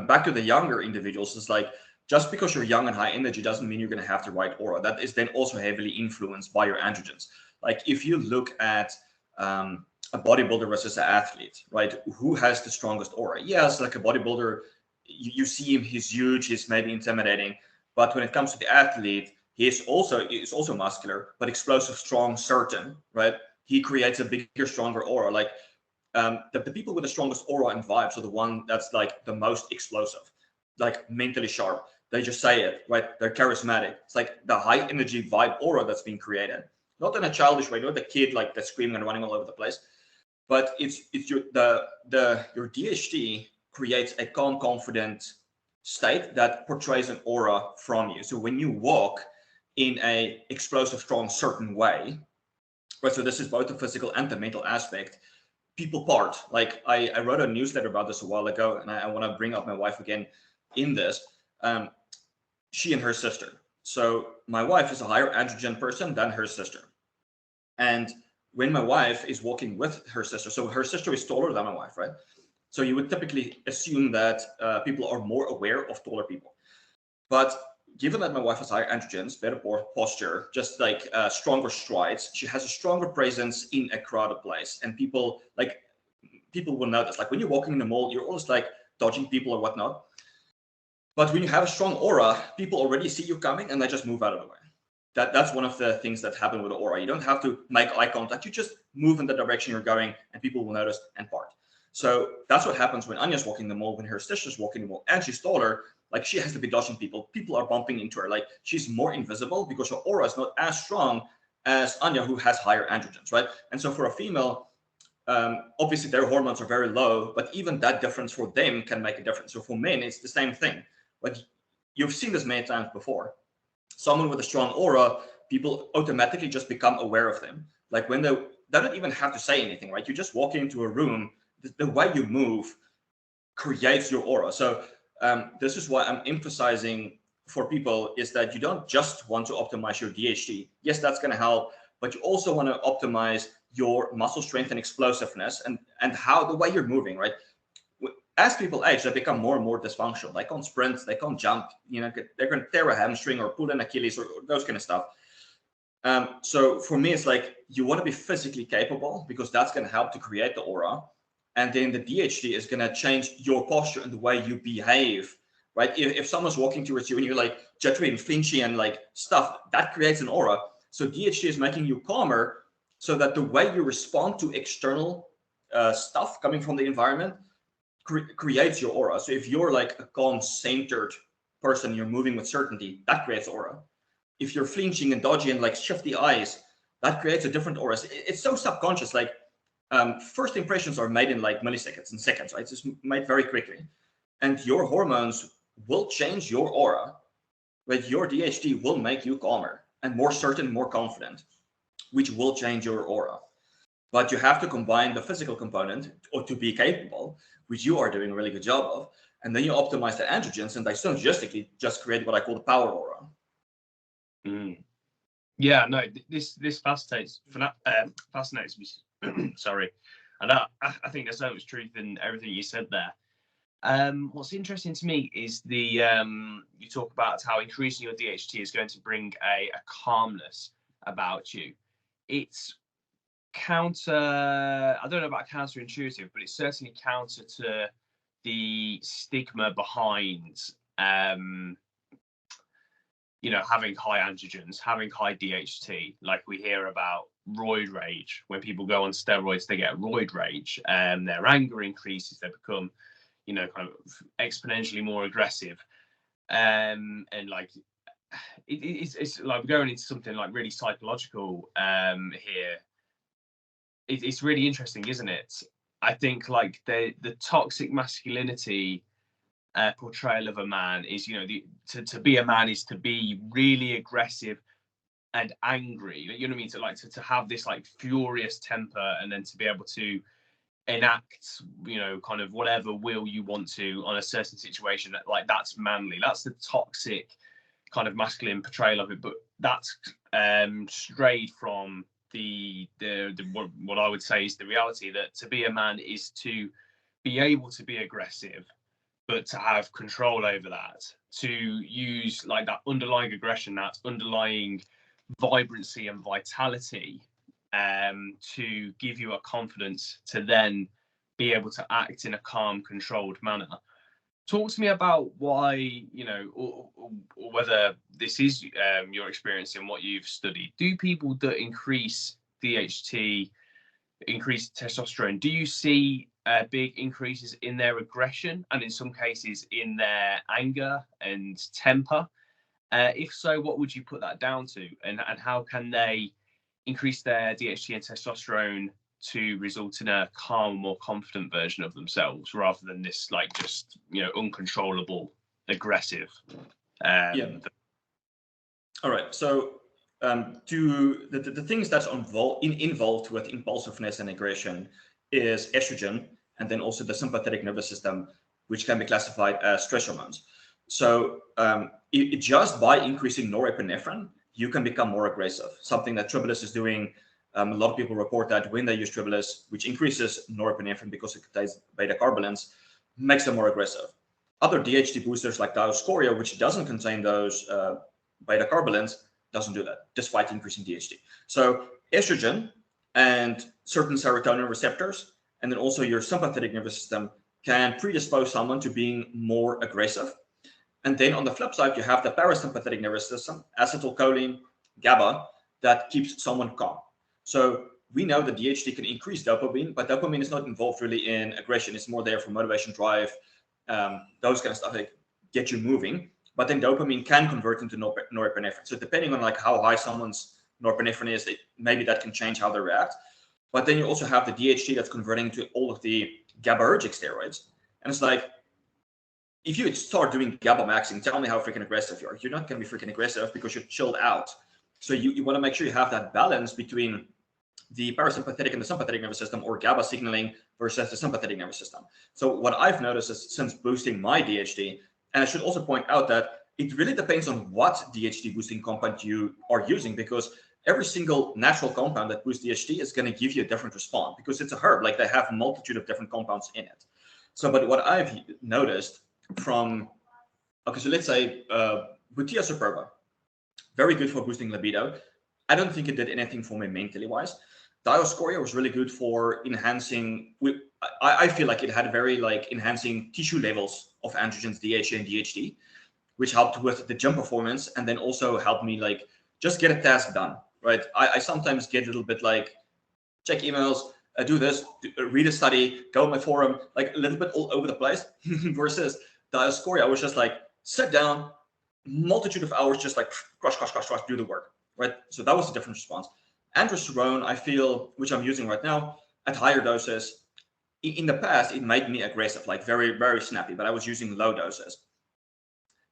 back to the younger individuals. It's like just because you're young and high energy doesn't mean you're going to have the right aura. That is then also heavily influenced by your androgens. Like if you look at a bodybuilder versus an athlete, right? Who has the strongest aura? Yes, like a bodybuilder, you see him, he's huge, he's maybe intimidating. But when it comes to the athlete, he's also muscular, but explosive, strong, certain, right? He creates a bigger, stronger aura. Like the people with the strongest aura and vibes are the one that's like the most explosive, like mentally sharp. They just say it, right? They're charismatic. It's like the high energy vibe aura that's being created, not in a childish way, not the kid like that's screaming and running all over the place, but it's your your DHT creates a calm, confident state that portrays an aura from you. So when you walk in a explosive, strong, certain way, right? So this is both the physical and the mental aspect. People part. Like I wrote a newsletter about this a while ago, and I want to bring up my wife again in this. She and her sister. So my wife is a higher androgen person than her sister. And when my wife is walking with her sister, so her sister is taller than my wife, right? So you would typically assume that people are more aware of taller people. But given that my wife has higher androgens, better posture, just like stronger strides, she has a stronger presence in a crowded place. And people will notice. Like when you're walking in the mall, you're always like dodging people or whatnot. But when you have a strong aura, people already see you coming and they just move out of the way. That's one of the things that happen with the aura. You don't have to make eye contact. You just move in the direction you're going and people will notice and part. So that's what happens when Anya's walking the mall, when her sister's walking the mall, and she's taller. Like she has to be dodging people. People are bumping into her. Like she's more invisible because her aura is not as strong as Anya, who has higher androgens, right? And so for a female, obviously their hormones are very low, but even that difference for them can make a difference. So for men, it's the same thing. Like you've seen this many times before. Someone with a strong aura, people automatically just become aware of them. Like when they don't even have to say anything, right? You just walk into a room, the way you move creates your aura. So this is why I'm emphasizing for people is that you don't just want to optimize your DHT. Yes, that's going to help, but you also want to optimize your muscle strength and explosiveness and how the way you're moving, right? As people age, they become more and more dysfunctional. They can't sprint, they can't jump. You know, they're going to tear a hamstring or pull an Achilles or those kind of stuff. So for me, it's like you want to be physically capable because that's going to help to create the aura. And then the DHT is going to change your posture and the way you behave, right? If someone's walking towards you and you're like jittery and flinchy and like stuff, that creates an aura. So DHT is making you calmer so that the way you respond to external stuff coming from the environment creates your aura. So if you're like a calm, centered person, you're moving with certainty, that creates aura. If you're flinching and dodgy and like shifty eyes, that creates a different aura. It's so subconscious. Like first impressions are made in like milliseconds and seconds, right? It's just made very quickly. And your hormones will change your aura, but your DHT will make you calmer and more certain, more confident, which will change your aura. But you have to combine the physical component or to be capable, which you are doing a really good job of. And then you optimize the androgens and they synergistically just create what I call the power aura. Yeah, no, this fascinates me. Sorry, and I think there's so much truth in everything you said there. What's interesting to me is the you talk about how increasing your DHT is going to bring a calmness about you. It's I don't know about counterintuitive, but it's certainly counter to the stigma behind having high androgens, having high DHT. Like we hear about roid rage. When people go on steroids, they get roid rage, and their anger increases. They become, kind of exponentially more aggressive. And like it's like we're going into something like really psychological here. It's really interesting, isn't it? I think like the toxic masculinity portrayal of a man is, to be a man is to be really aggressive and angry. You know what I mean? To have this like furious temper, and then to be able to enact, kind of whatever will you want to on a certain situation. That's manly. That's the toxic kind of masculine portrayal of it. But that's strayed from the what I would say is the reality, that to be a man is to be able to be aggressive, but to have control over that, to use like that underlying aggression, that underlying vibrancy and vitality, to give you a confidence to then be able to act in a calm, controlled manner. Talk to me about why, or whether this is your experience in what you've studied. Do people that increase DHT, increase testosterone, do you see big increases in their aggression, and in some cases in their anger and temper? If so, what would you put that down to, and how can they increase their DHT and testosterone to result in a calm, more confident version of themselves, rather than this like just uncontrollable, aggressive? Yeah. All right. So to the things that's involved with impulsiveness and aggression is estrogen, and then also the sympathetic nervous system, which can be classified as stress hormones. So just by increasing norepinephrine, you can become more aggressive. Something that Tribulus is doing. A lot of people report that when they use Tribulus, which increases norepinephrine because it contains beta carbolins, makes them more aggressive. Other DHT boosters like Dioscoria, which doesn't contain those beta carbolins, doesn't do that, despite increasing DHT. So estrogen and certain serotonin receptors, and then also your sympathetic nervous system, can predispose someone to being more aggressive. And then on the flip side, you have the parasympathetic nervous system, acetylcholine, GABA, that keeps someone calm. So we know that DHT can increase dopamine, but dopamine is not involved really in aggression. It's more there for motivation, drive, those kind of stuff that get you moving. But then dopamine can convert into norepinephrine. So depending on like how high someone's norepinephrine is, maybe that can change how they react. But then you also have the DHT that's converting to all of the GABAergic steroids. And it's like, if you start doing GABA maxing, tell me how freaking aggressive you are. You're not going to be freaking aggressive because you're chilled out. So you want to make sure you have that balance between the parasympathetic and the sympathetic nervous system, or GABA signaling versus the sympathetic nervous system. So what I've noticed is, since boosting my DHT, and I should also point out that it really depends on what DHT boosting compound you are using, because every single natural compound that boosts DHT is going to give you a different response, because it's a herb. Like, they have a multitude of different compounds in it. So, but what I've noticed from, okay, so let's say Butia superba, very good for boosting libido. I don't think it did anything for me mentally wise. Dioscoria was really good for enhancing. I feel like it had very like enhancing tissue levels of androgens, DHA and DHT, which helped with the gym performance, and then also helped me like just get a task done. Right? I sometimes get a little bit like check emails, do this, read a study, go on my forum, like a little bit all over the place. Versus Dioscoria, I was just like sit down, multitude of hours, just like crush, do the work. Right? So that was a different response. Androsterone, I feel, which I'm using right now at higher doses, in the past, it made me aggressive, like very, very snappy, but I was using low doses.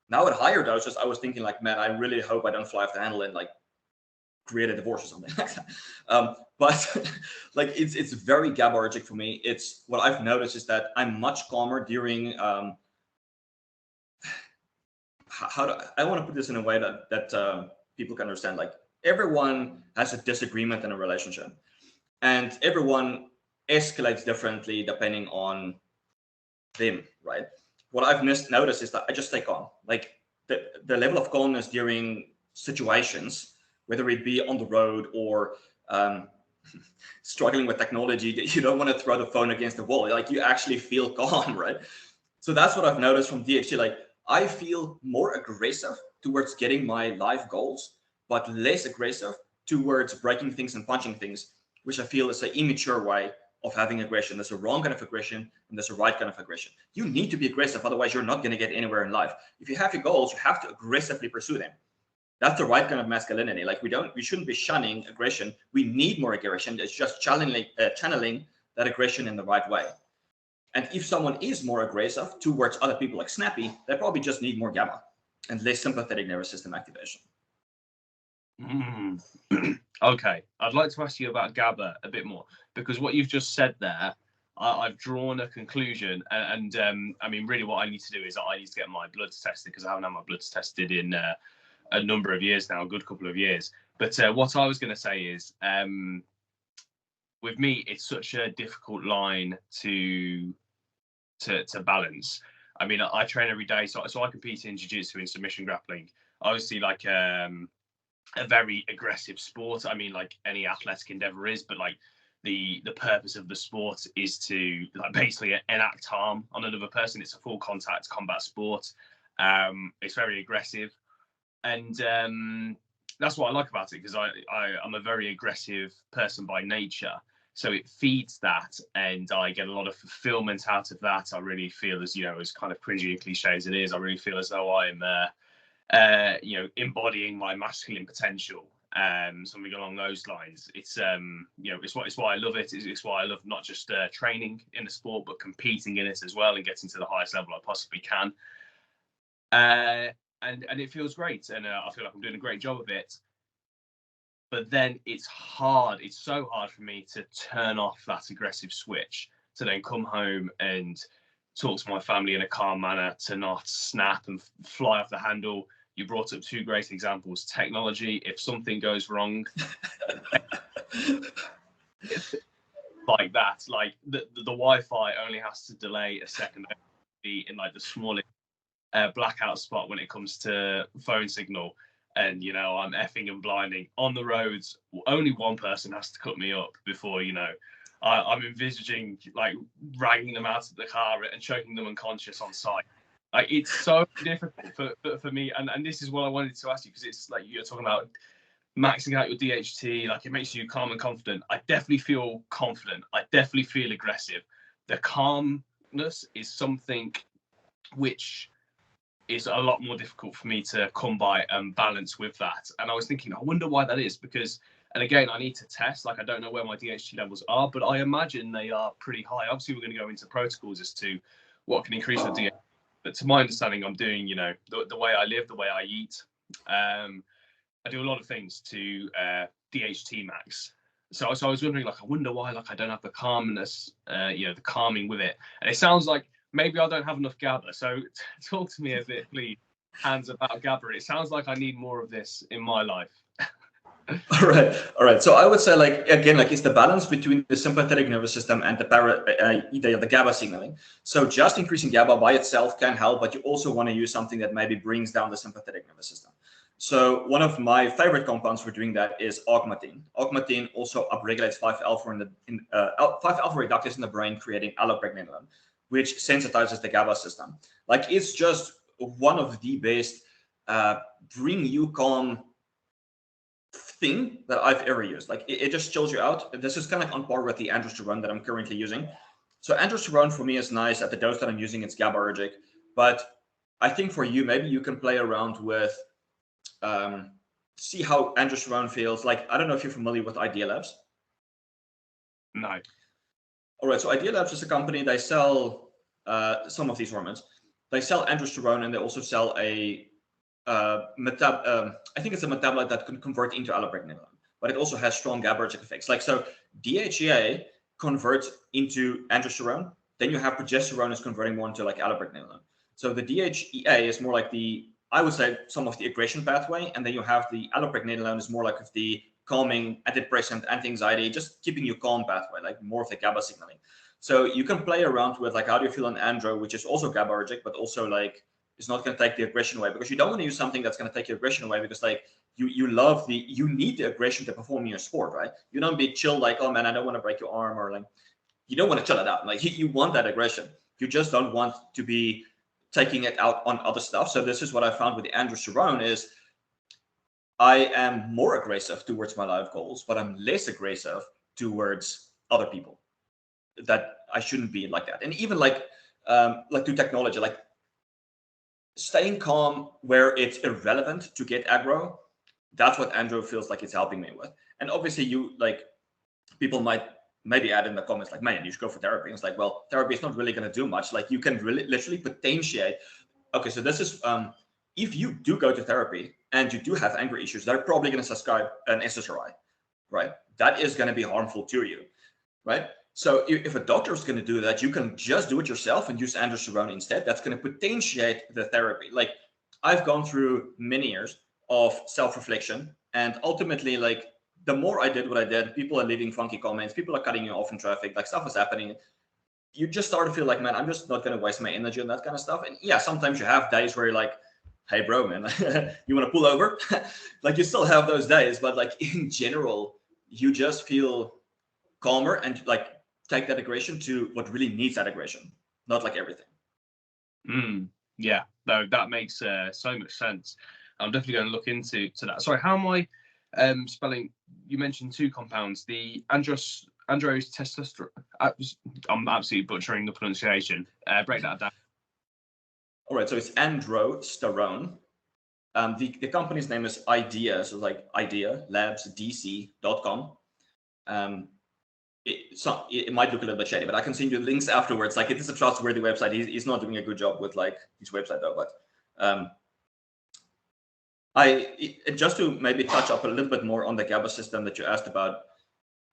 Now at higher doses, I was thinking like, man, I really hope I don't fly off the handle and like create a divorce or something like that. But like, it's very GABAergic for me. It's what I've noticed is that I'm much calmer during, I want to put this in a way that people can understand. Like, everyone has a disagreement in a relationship, and everyone escalates differently depending on them, right? What I've noticed is that I just stay calm. Like, the level of calmness during situations, whether it be on the road or struggling with technology, that you don't want to throw the phone against the wall. Like, you actually feel calm, right? So that's what I've noticed from DHT. Like, I feel more aggressive towards getting my life goals, but less aggressive towards breaking things and punching things, which I feel is an immature way of having aggression. There's a wrong kind of aggression and there's a right kind of aggression. You need to be aggressive, otherwise you're not going to get anywhere in life. If you have your goals, you have to aggressively pursue them. That's the right kind of masculinity. Like we shouldn't be shunning aggression. We need more aggression. It's just channeling that aggression in the right way. And if someone is more aggressive towards other people like Snappy, they probably just need more GABA and less sympathetic nervous system activation. Okay, I'd like to ask you about GABA a bit more, because what you've just said there, I've drawn a conclusion, and I mean, really what I need to do is I need to get my bloods tested, because I haven't had my bloods tested in a number of years now, a good couple of years. But what I was going to say is, with me, it's such a difficult line to balance. I mean, I train every day, so I compete in jiu-jitsu and submission grappling. Obviously, like a very aggressive sport. I mean, like any athletic endeavor is, but like the purpose of the sport is to like basically enact harm on another person. It's a full contact combat sport. It's very aggressive, and that's what I like about it, because I'm a very aggressive person by nature. So it feeds that, and I get a lot of fulfillment out of that. I really feel, as as kind of cringy and cliche as it is, I really feel as though I'm embodying my masculine potential, something along those lines. It's it's why I love it. It's why I love not just training in the sport, but competing in it as well and getting to the highest level I possibly can. And it feels great, and I feel like I'm doing a great job of it. But then it's so hard for me to turn off that aggressive switch, to then come home and talk to my family in a calm manner, to not snap and fly off the handle. You brought up two great examples. Technology, if something goes wrong, like that, like the Wi-Fi only has to delay a second in like the smallest blackout spot when it comes to phone signal. And, I'm effing and blinding on the roads. Only one person has to cut me up before, I'm envisaging like dragging them out of the car and choking them unconscious on sight. Like, it's so difficult for me. And this is what I wanted to ask you, because it's like you're talking about maxing out your DHT. Like, it makes you calm and confident. I definitely feel confident. I definitely feel aggressive. The calmness is something which is a lot more difficult for me to come by and balance with that. And I was thinking, I wonder why that is, because, and again, I need to test, like, I don't know where my DHT levels are, but I imagine they are pretty high. Obviously, we're going to go into protocols as to what can increase your DHT, but to my understanding, I'm doing, the way I live, the way I eat. I do a lot of things to DHT max. So I was wondering, like, I wonder why, like, I don't have the calmness, the calming with it. And it sounds like maybe I don't have enough GABA. So talk to me a bit, please, Hans, about GABA. It sounds like I need more of this in my life. All right. So I would say, like, again, like, it's the balance between the sympathetic nervous system and the GABA signaling. So just increasing GABA by itself can help, but you also want to use something that maybe brings down the sympathetic nervous system. So one of my favorite compounds for doing that is augmentin. Augmentin also upregulates 5-alpha 5-alpha reductase in the brain, creating allopregnanolone, which sensitizes the GABA system. Like, it's just one of the best bring you calm thing that I've ever used. Like, it just chills you out. This is kind of on par with the androsterone that I'm currently using. So androsterone for me is nice. At the dose that I'm using, it's GABAergic. But I think for you, maybe you can play around with, see how androsterone feels. Like, I don't know if you're familiar with Idea Labs. No. All right, so Idea Labs is a company. They sell some of these hormones. They sell androsterone, and they also sell a I think it's a metabolite that can convert into allopregnanolone, but it also has strong GABAergic effects. Like, so DHEA converts into androsterone, then you have progesterone is converting more into like allopregnanolone. So the DHEA is more like I would say some of the aggression pathway, and then you have the allopregnanolone is more like of the calming, antidepressant, anti-anxiety, just keeping you calm pathway, like more of the GABA signaling. So you can play around with, like, how do you feel on andro, which is also GABAergic, but also like it's not going to take the aggression away, because you don't want to use something that's going to take your aggression away, because like you need the aggression to perform in your sport, right? You don't be chill like, oh man, I don't want to break your arm, or like you don't want to chill it out. Like you want that aggression. You just don't want to be taking it out on other stuff. So this is what I found with the androsterone is I am more aggressive towards my life goals, but I'm less aggressive towards other people. That I shouldn't be like that. And even like to technology, like staying calm where it's irrelevant to get aggro. That's what Andrew feels like it's helping me with. And obviously, you like people might maybe add in the comments like, man, you should go for therapy. And it's like, well, therapy is not really going to do much. Like you can really literally potentiate. Okay, so this is if you do go to therapy and you do have anger issues, they're probably going to prescribe an SSRI, right? That is going to be harmful to you, right? So if a doctor is going to do that, you can just do it yourself and use androsterone instead. That's going to potentiate the therapy. Like I've gone through many years of self-reflection, and ultimately, like the more I did what I did, people are leaving funky comments, people are cutting you off in traffic, like stuff is happening. You just start to feel like, man, I'm just not going to waste my energy on that kind of stuff. And yeah, sometimes you have days where you're like, hey, bro, man, you want to pull over? Like you still have those days, but like in general, you just feel calmer and like take that aggression to what really needs that aggression, not like everything. Yeah, no, that makes so much sense. I'm definitely going to look into that. Sorry, how am I spelling? You mentioned two compounds, the andros testosterone. I'm absolutely butchering the pronunciation. Break that down. All right, so it's androsterone. The company's name is IDEA, so like IDEA Labs DC.com. It might look a little bit shady, but I can send you links afterwards. Like it is a trustworthy website. He's not doing a good job with like his website though, but just to maybe touch up a little bit more on the GABA system that you asked about.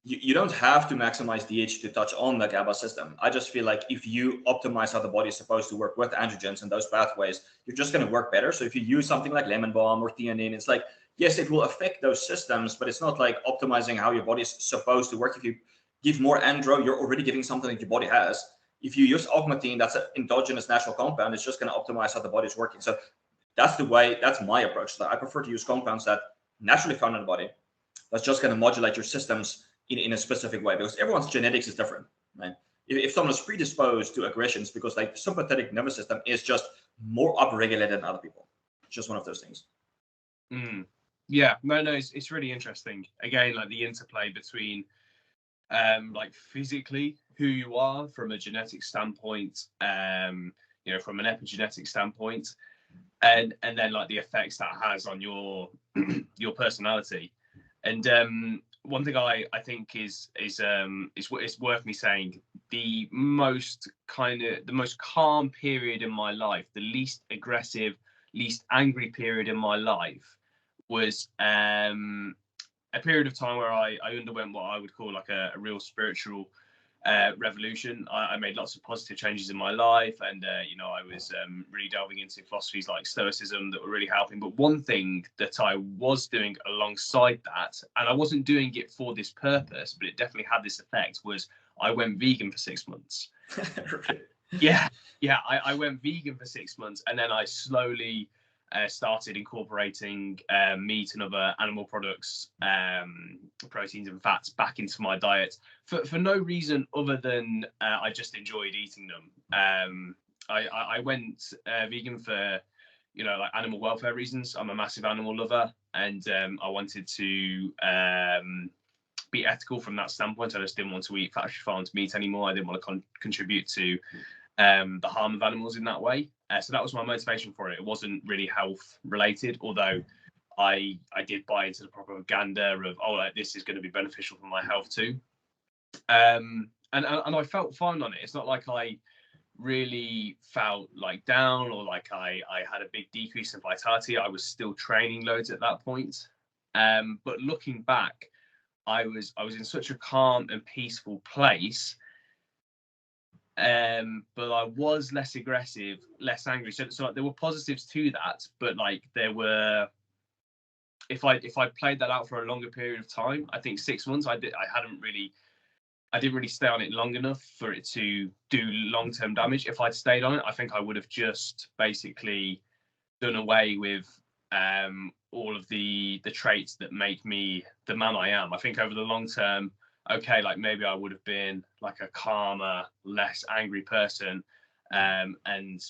You don't have to maximize DHT to touch on the GABA system. I just feel like if you optimize how the body is supposed to work with androgens and those pathways, you're just going to work better. So if you use something like lemon balm or theanine, it's like, yes, it will affect those systems, but it's not like optimizing how your body is supposed to work. If you give more andro, you're already giving something that your body has. If you use augmentin, that's an endogenous natural compound. It's just going to optimize how the body is working. So that's my approach. So I prefer to use compounds that naturally found in the body. That's just going to modulate your systems in a specific way, because everyone's genetics is different, right? If someone is predisposed to aggressions because like the sympathetic nervous system is just more upregulated than other people. It's just one of those things. Yeah, no, it's really interesting. Again, like the interplay between like physically who you are from a genetic standpoint, you know, from an epigenetic standpoint, and then like the effects that has on your your personality. And one thing I think is worth me saying, the most calm period in my life, the least aggressive, least angry period in my life was a period of time where I underwent what I would call like a real spiritual revolution. I made lots of positive changes in my life, and you know, I was really delving into philosophies like Stoicism that were really helping. But one thing that I was doing alongside that, and I wasn't doing it for this purpose, but it definitely had this effect, was I went vegan for 6 months. Yeah, I went vegan for 6 months, and then I slowly started incorporating meat and other animal products, proteins and fats back into my diet for no reason other than I just enjoyed eating them. I went vegan for, you know, like animal welfare reasons. I'm a massive animal lover, and I wanted to be ethical from that standpoint. I just didn't want to eat factory farmed meat anymore. I didn't want to contribute to the harm of animals in that way. So that was my motivation for it. It wasn't really health related, although I did buy into the propaganda of, oh, like, this is going to be beneficial for my health too. And I felt fine on it. It's not like I really felt like down or like I had a big decrease in vitality. I was still training loads at that point. But looking back, I was in such a calm and peaceful place. But I was less aggressive, less angry. So like, there were positives to that, but like there were, if I played that out for a longer period of time, I think 6 months, I didn't really stay on it long enough for it to do long-term damage. If I'd stayed on it, I think I would have just basically done away with all of the traits that make me the man I am. I think over the long term, okay, like maybe I would have been like a calmer, less angry person. And,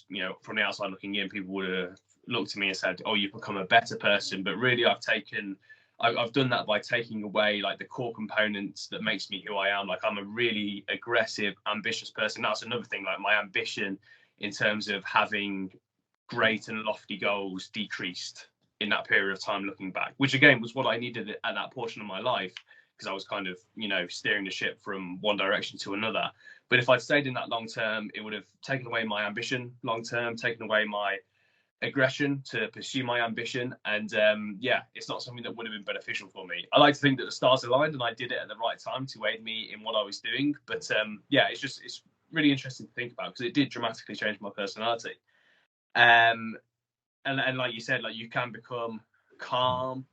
you know, from the outside looking in, people would have looked at me and said, "Oh, you've become a better person." But really, I've done that by taking away like the core components that makes me who I am. Like, I'm a really aggressive, ambitious person. That's another thing. Like, my ambition in terms of having great and lofty goals decreased in that period of time looking back, which again was what I needed at that portion of my life, because I was kind of, steering the ship from one direction to another. But if I'd stayed in that long term, it would have taken away my ambition long term, taken away my aggression to pursue my ambition. And it's not something that would have been beneficial for me. I like to think that the stars aligned and I did it at the right time to aid me in what I was doing. But it's really interesting to think about, because it did dramatically change my personality. And like you said, like, you can become calm,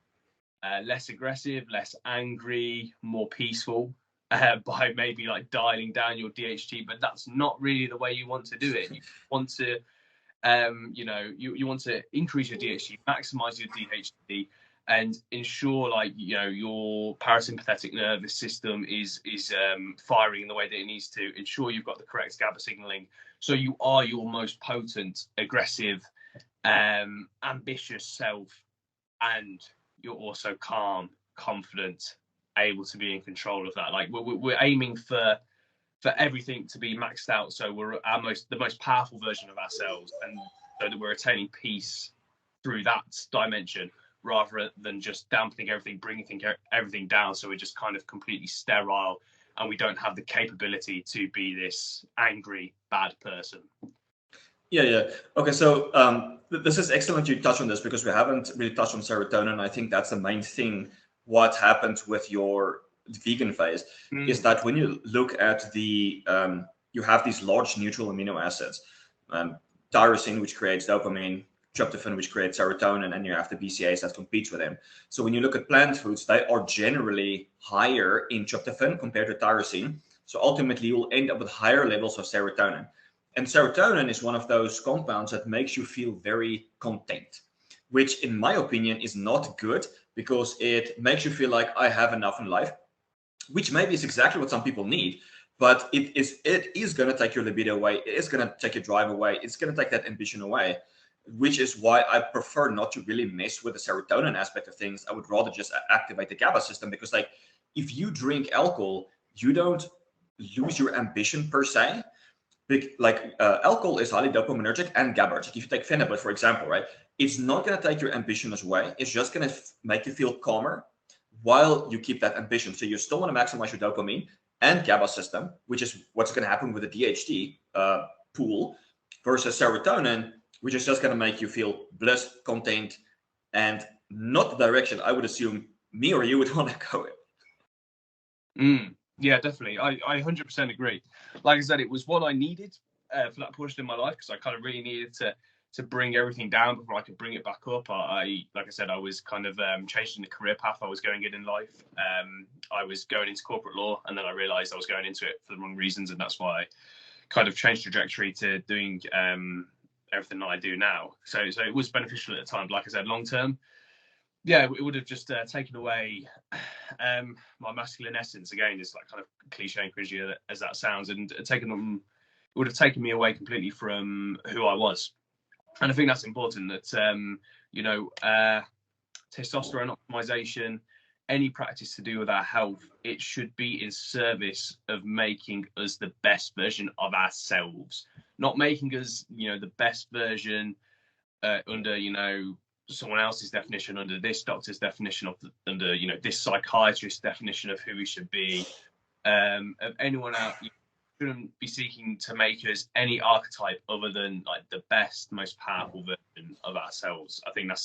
less aggressive, less angry, more peaceful, by maybe like dialing down your DHT. But that's not really the way you want to do it. You want to you want to increase your DHT, maximize your DHT, and ensure your parasympathetic nervous system is firing in the way that it needs to. Ensure you've got the correct GABA signaling, so you are your most potent, aggressive, ambitious self, and you're also calm, confident, able to be in control of that. Like, we're aiming for everything to be maxed out, so we're the most powerful version of ourselves, and so that we're attaining peace through that dimension, rather than just dampening everything, bringing everything down, so we're just kind of completely sterile and we don't have the capability to be this angry, bad person. Yeah. Okay, so this is excellent you touch on this, because we haven't really touched on serotonin. I think that's the main thing. What happened with your vegan phase is that when you look at the you have these large neutral amino acids, tyrosine, which creates dopamine, tryptophan, which creates serotonin, and you have the BCAAs that competes with them. So when you look at plant foods, they are generally higher in tryptophan compared to tyrosine. So ultimately, you'll end up with higher levels of serotonin. And serotonin is one of those compounds that makes you feel very content, which in my opinion is not good, because it makes you feel like I have enough in life, which maybe is exactly what some people need, but it is going to take your libido away. It is going to take your drive away. It's going to take that ambition away, which is why I prefer not to really mess with the serotonin aspect of things. I would rather just activate the GABA system, because like, if you drink alcohol, you don't lose your ambition per se. Alcohol is highly dopaminergic and GABAergic. If you take phenibut, for example, right, it's not going to take your ambition away. It's just going to make you feel calmer while you keep that ambition. So you still want to maximize your dopamine and GABA system, which is what's going to happen with the DHT pool, versus serotonin, which is just going to make you feel bliss, content, and not the direction I would assume me or you would want to go in. Yeah, definitely. I 100% agree. Like I said, it was what I needed for that portion in my life, because I kind of really needed to bring everything down before I could bring it back up. Like I said, I was kind of changing the career path I was going in life. I was going into corporate law, and then I realized I was going into it for the wrong reasons, and that's why I kind of changed trajectory to doing everything that I do now. So it was beneficial at the time. Like I said, long term, yeah, it would have just taken away my masculine essence. Again, it's like kind of cliche and cringy as that sounds, and it would have taken me away completely from who I was. And I think that's important, that testosterone optimization, any practice to do with our health, it should be in service of making us the best version of ourselves, not making us the best version under someone else's definition, under this doctor's definition, under this psychiatrist's definition of who we should be, of anyone else. You shouldn't be seeking to make us any archetype other than like the best, most powerful version of ourselves. I think that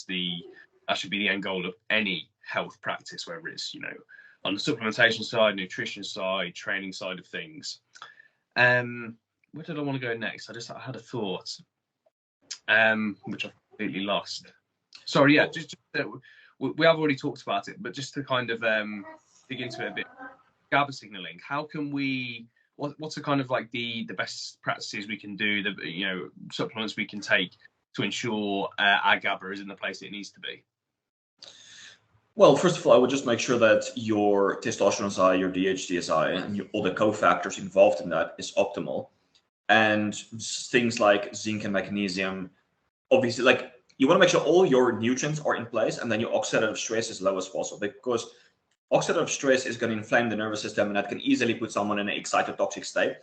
should be the end goal of any health practice, whether it's on the supplementation side, nutrition side, training side of things. Where did I want to go next? I had a thought, which I've completely lost. Sorry, yeah, just we have already talked about it, but just to kind of dig into it a bit, GABA signaling. How can we? What's the kind of like the best practices we can do? The supplements we can take to ensure our GABA is in the place it needs to be. Well, first of all, I would just make sure that your testosterone is high, your DHT is high, and all the cofactors involved in that is optimal. And things like zinc and magnesium, obviously, like you want to make sure all your nutrients are in place, and then your oxidative stress is low as possible, because oxidative stress is going to inflame the nervous system, and that can easily put someone in an excitotoxic state.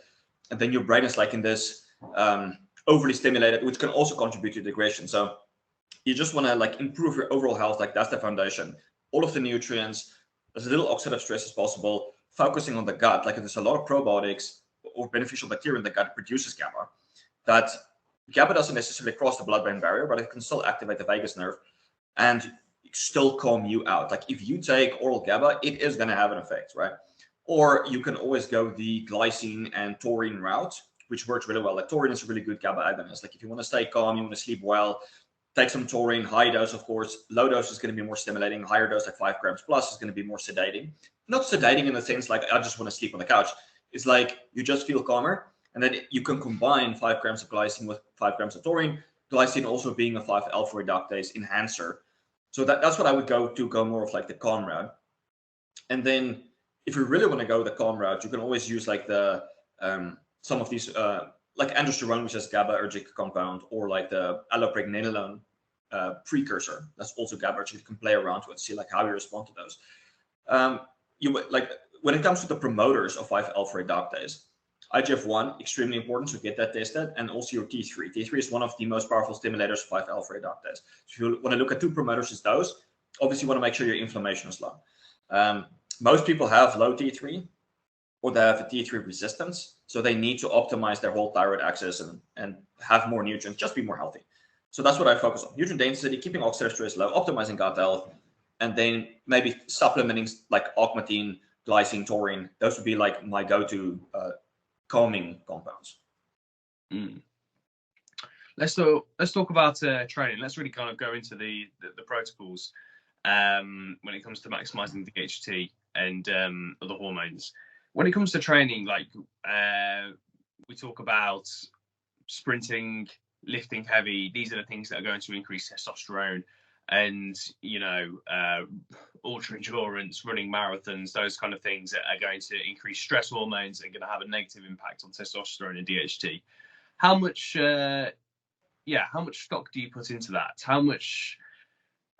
And then your brain is like in this overly stimulated, which can also contribute to aggression. So you just want to like improve your overall health. Like that's the foundation. All of the nutrients, as little oxidative stress as possible, focusing on the gut. Like there's a lot of probiotics or beneficial bacteria in the gut that produces GABA. That GABA doesn't necessarily cross the blood-brain barrier, but it can still activate the vagus nerve and still calm you out. Like if you take oral GABA, it is going to have an effect, right? Or you can always go the glycine and taurine route, which works really well. Like taurine is a really good GABA agonist. Like if you want to stay calm, you want to sleep well, take some taurine, high dose, of course. Low dose is going to be more stimulating. Higher dose, like 5 grams plus, is going to be more sedating. Not sedating in the sense like I just want to sleep on the couch. It's like you just feel calmer. And then you can combine 5 grams of glycine with 5 grams of taurine. Glycine also being a 5-alpha reductase enhancer. So that's what I would go more of like the calm route. And then if you really want to go the calm route, you can always use like the some of these like androsterone, which is GABAergic compound, or like the allopregnanolone precursor. That's also GABAergic. You can play around with, see like how you respond to those. You like when it comes to the promoters of 5-alpha reductase, IGF-1 extremely important, so get that tested, and also your T3. T3 is one of the most powerful stimulators of 5-alpha reductase. So if you want to look at 2 promoters, it's those. Obviously, you want to make sure your inflammation is low. Most people have low T3, or they have a T3 resistance, so they need to optimize their whole thyroid axis and have more nutrients, just be more healthy. So that's what I focus on: nutrient density, keeping oxidative stress low, optimizing gut health, and then maybe supplementing like augmentin, glycine, taurine. Those would be like my go-to calming compounds. Let's talk about training. Let's really kind of go into the protocols when it comes to maximizing DHT and other hormones. When it comes to training, like we talk about sprinting, lifting heavy. These are the things that are going to increase testosterone, and ultra endurance, running marathons, those kind of things that are going to increase stress hormones and going to have a negative impact on testosterone and DHT. How much stock do you put into that? How much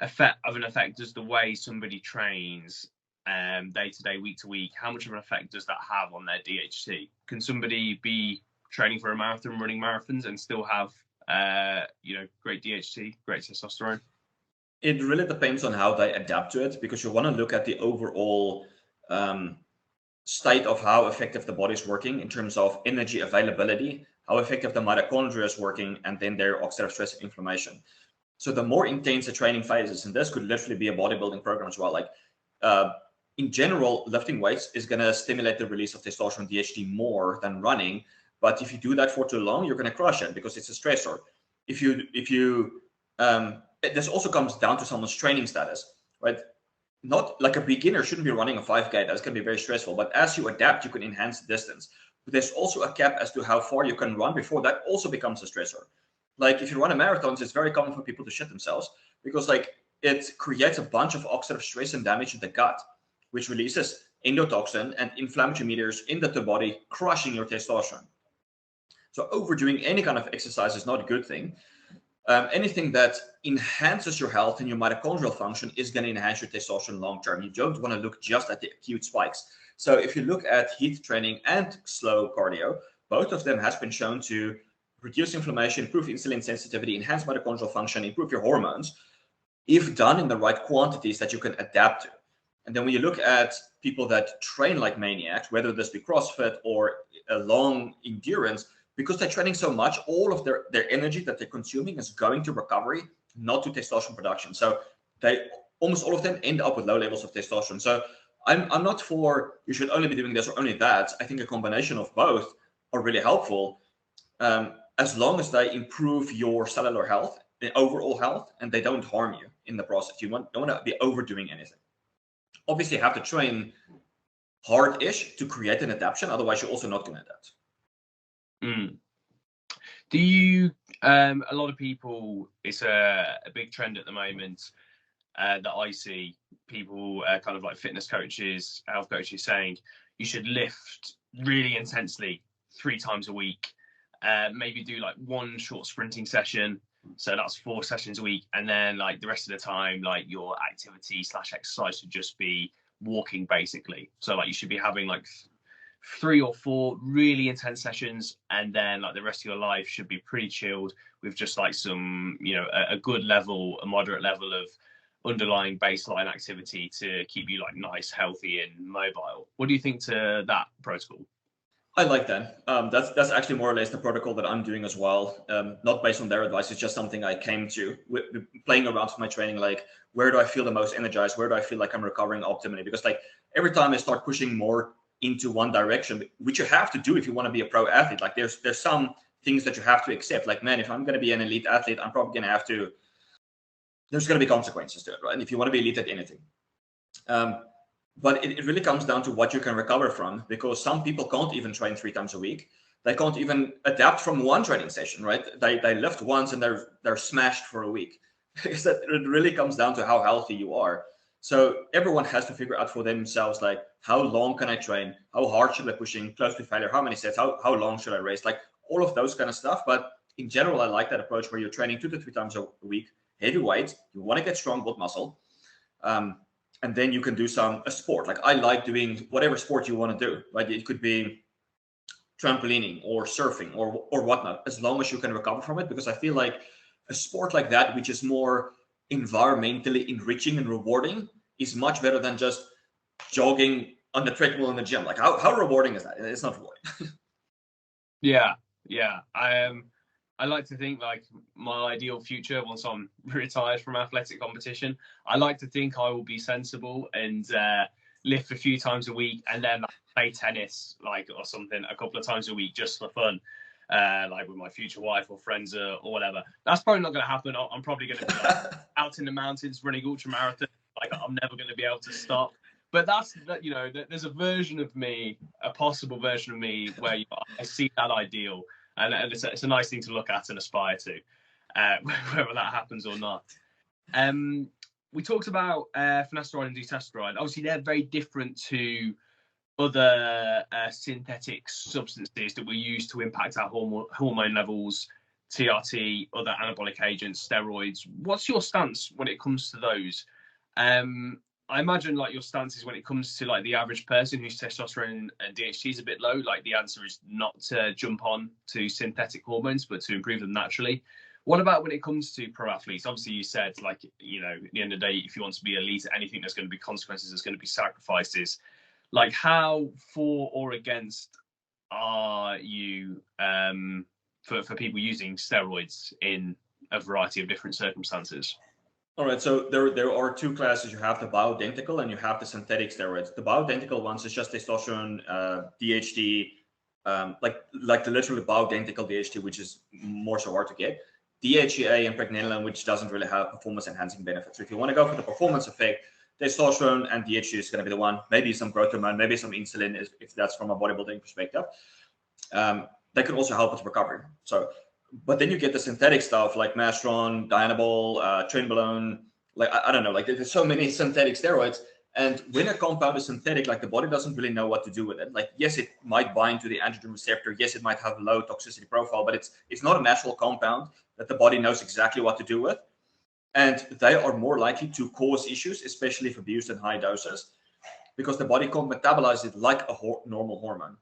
effect does the way somebody trains day to day, week to week, how much of an effect does that have on their DHT? Can somebody be training for a marathon, running marathons, and still have great DHT, great testosterone? It really depends on how they adapt to it, because you want to look at the overall state of how effective the body is working in terms of energy availability, how effective the mitochondria is working, and then their oxidative stress and inflammation. So the more intense the training phase is, and this could literally be a bodybuilding program as well, like in general, lifting weights is going to stimulate the release of testosterone and DHT more than running. But if you do that for too long, you're going to crush it because it's a stressor. This also comes down to someone's training status, right? Not like a beginner shouldn't be running a 5K. That's going to be very stressful. But as you adapt, you can enhance the distance. But there's also a cap as to how far you can run before that also becomes a stressor. Like if you run a marathon, it's very common for people to shit themselves because like it creates a bunch of oxidative stress and damage in the gut, which releases endotoxin and inflammatory mediators in the body, crushing your testosterone. So overdoing any kind of exercise is not a good thing. Anything that enhances your health and your mitochondrial function is going to enhance your testosterone long term. You don't want to look just at the acute spikes. So if you look at HIIT training and slow cardio, both of them has been shown to reduce inflammation, improve insulin sensitivity, enhance mitochondrial function, improve your hormones, if done in the right quantities that you can adapt to. And then when you look at people that train like maniacs, whether this be CrossFit or a long endurance, because they're training so much, all of their energy that they're consuming is going to recovery, not to testosterone production. So they almost all of them end up with low levels of testosterone. So I'm not for you should only be doing this or only that. I think a combination of both are really helpful, as long as they improve your cellular health, the overall health, and they don't harm you in the process. You don't want to be overdoing anything. Obviously, you have to train hard-ish to create an adaptation. Otherwise, you're also not going to adapt. Do you a lot of people, it's a big trend at the moment that I see people kind of like fitness coaches, health coaches saying you should lift really intensely 3 times a week, maybe do like one short sprinting session So that's 4 sessions a week. And then like the rest of the time, like your activity / exercise should just be walking basically. So like you should be having like 3 or 4 really intense sessions, and then like the rest of your life should be pretty chilled with just like some, you know, a good level, a moderate level of underlying baseline activity to keep you like nice, healthy and mobile. What do you think to that protocol? I like that. That's actually more or less the protocol that I'm doing as well. Not based on their advice. It's just something I came to playing around with my training. Like, where do I feel the most energized? Where do I feel like I'm recovering optimally? Because like every time I start pushing more into one direction, which you have to do if you want to be a pro athlete. Like there's some things that you have to accept. Like, man, if I'm going to be an elite athlete, I'm probably going to have to. There's going to be consequences to it, right? And if you want to be elite at anything. But it really comes down to what you can recover from, because some people can't even train 3 times a week. They can't even adapt from one training session, right? They lift once and they're smashed for a week. Because it really comes down to how healthy you are. So everyone has to figure out for themselves, like, how long can I train? How hard should I push in? Close to failure? How many sets? How long should I race? Like all of those kind of stuff. But in general, I like that approach where you're training 2 to 3 times a week, heavy weight. You want to get strong, build muscle. And then you can do a sport. Like I like doing whatever sport you want to do, right? It could be trampolining or surfing or whatnot, as long as you can recover from it. Because I feel like a sport like that, which is more environmentally enriching and rewarding, is much better than just jogging on the treadmill in the gym. Like how rewarding is that? It's not rewarding. Yeah. I like to think like my ideal future once I'm retired from athletic competition, I like to think I will be sensible and lift a few times a week, and then play tennis like or something a couple of times a week just for fun, like with my future wife or friends or whatever. That's probably not going to happen. I'm probably going to be like, out in the mountains running ultra marathon. Like I'm never going to be able to stop. But that's, you know, there's a version of me, a possible version of me where I see that ideal. And it's a nice thing to look at and aspire to, whether that happens or not. We talked about finasteride and dutasteride. Obviously, they're very different to other synthetic substances that we use to impact our hormone levels, TRT, other anabolic agents, steroids. What's your stance when it comes to those? I imagine like your stance is when it comes to like the average person whose testosterone and DHT is a bit low, like the answer is not to jump on to synthetic hormones, but to improve them naturally. What about when it comes to pro athletes? Obviously, you said like, you know, at the end of the day, if you want to be elite at anything, there's going to be consequences, there's going to be sacrifices. Like how for or against are you for people using steroids in a variety of different circumstances? All right, so there are 2 classes. You have the bioidentical and you have the synthetic steroids. The bioidentical ones is just testosterone, DHT, like the literally bioidentical DHT, which is more so hard to get. DHEA and pregnenolone, which doesn't really have performance enhancing benefits. So if you want to go for the performance effect, testosterone and DHT is going to be the one. Maybe some growth hormone, maybe some insulin, if that's from a bodybuilding perspective. They can also help with recovery. So. But then you get the synthetic stuff like Mastron, Dianabol, Trenbolone. Like I don't know, like there's so many synthetic steroids. And when a compound is synthetic, like the body doesn't really know what to do with it. Like yes, it might bind to the androgen receptor. Yes, it might have low toxicity profile, but it's not a natural compound that the body knows exactly what to do with. And they are more likely to cause issues, especially if abused in high doses, because the body can't metabolize it like a normal hormone.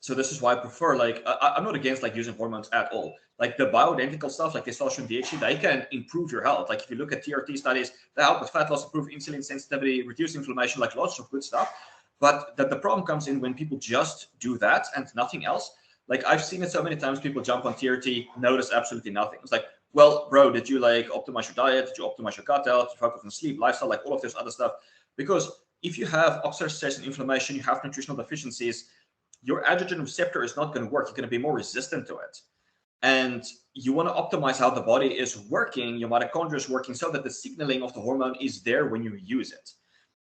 So this is why I prefer, like, I'm not against like using hormones at all. Like the bioidentical stuff, like testosterone, DHT, they can improve your health. Like if you look at TRT studies, they help with fat loss, improve insulin sensitivity, reduce inflammation, like lots of good stuff. But the problem comes in when people just do that and nothing else. Like I've seen it so many times, people jump on TRT, notice absolutely nothing. It's like, well, bro, did you like optimize your diet? Did you optimize your gut health? Did you focus on sleep, lifestyle, like all of this other stuff? Because if you have oxidative stress and inflammation, you have nutritional deficiencies, your androgen receptor is not going to work. You're going to be more resistant to it. And you want to optimize how the body is working, your mitochondria is working so that the signaling of the hormone is there when you use it,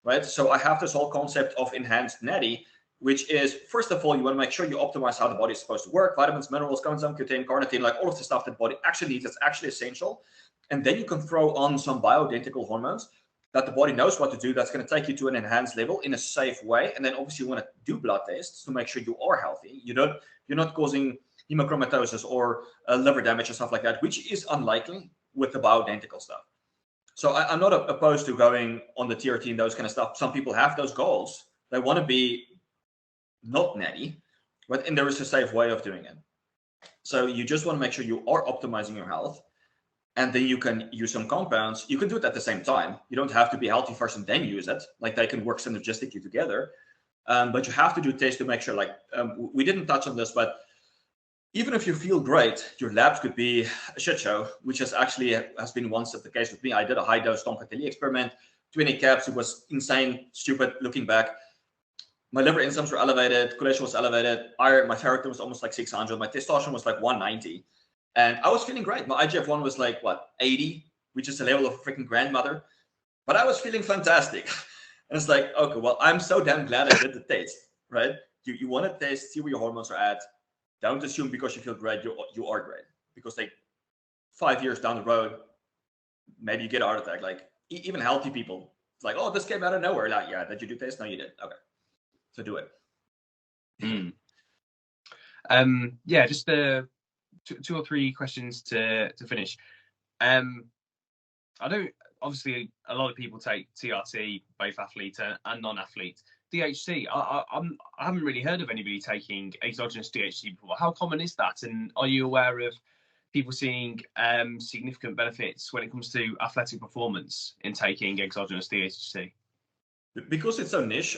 right? So I have this whole concept of enhanced natty, which is, first of all, you want to make sure you optimize how the body is supposed to work, vitamins, minerals, coenzyme Q10, carnitine, like all of the stuff that the body actually needs, that's actually essential. And then you can throw on some bioidentical hormones that the body knows what to do, that's going to take you to an enhanced level in a safe way. And then obviously you want to do blood tests to make sure you are healthy. You're not causing, hemochromatosis or liver damage and stuff like that, which is unlikely with the bioidentical stuff. So I'm not opposed to going on the TRT and those kind of stuff. Some people have those goals. They want to be not natty, and there is a safe way of doing it. So you just want to make sure you are optimizing your health, and then you can use some compounds. You can do it at the same time. You don't have to be healthy first and then use it. Like, they can work synergistically together. But you have to do tests to make sure, like, we didn't touch on this, but even if you feel great, your labs could be a shit show, which has been once the case with me. I did a high dose Tonkatili experiment, 20 caps. It was insane, stupid looking back. My liver enzymes were elevated, cholesterol was elevated, iron, my ferritin was almost like 600, my testosterone was like 190. And I was feeling great. My IGF-1 was like, 80, which is the level of a freaking grandmother. But I was feeling fantastic. And it's like, okay, well, I'm so damn glad I did the test, right? You want to test, see where your hormones are at. Don't assume because you feel great, you are great. Because like 5 years down the road, maybe you get a heart attack. Like, even healthy people, it's like, oh, this came out of nowhere. Like, yeah, did you do test? No, you did. Okay. So do it. Yeah, just two or three questions to finish. I don't. Obviously, a lot of people take TRT, both athlete and non-athlete. DHT, I haven't really heard of anybody taking exogenous DHT before. How common is that? And are you aware of people seeing significant benefits when it comes to athletic performance in taking exogenous DHT? Because it's so niche,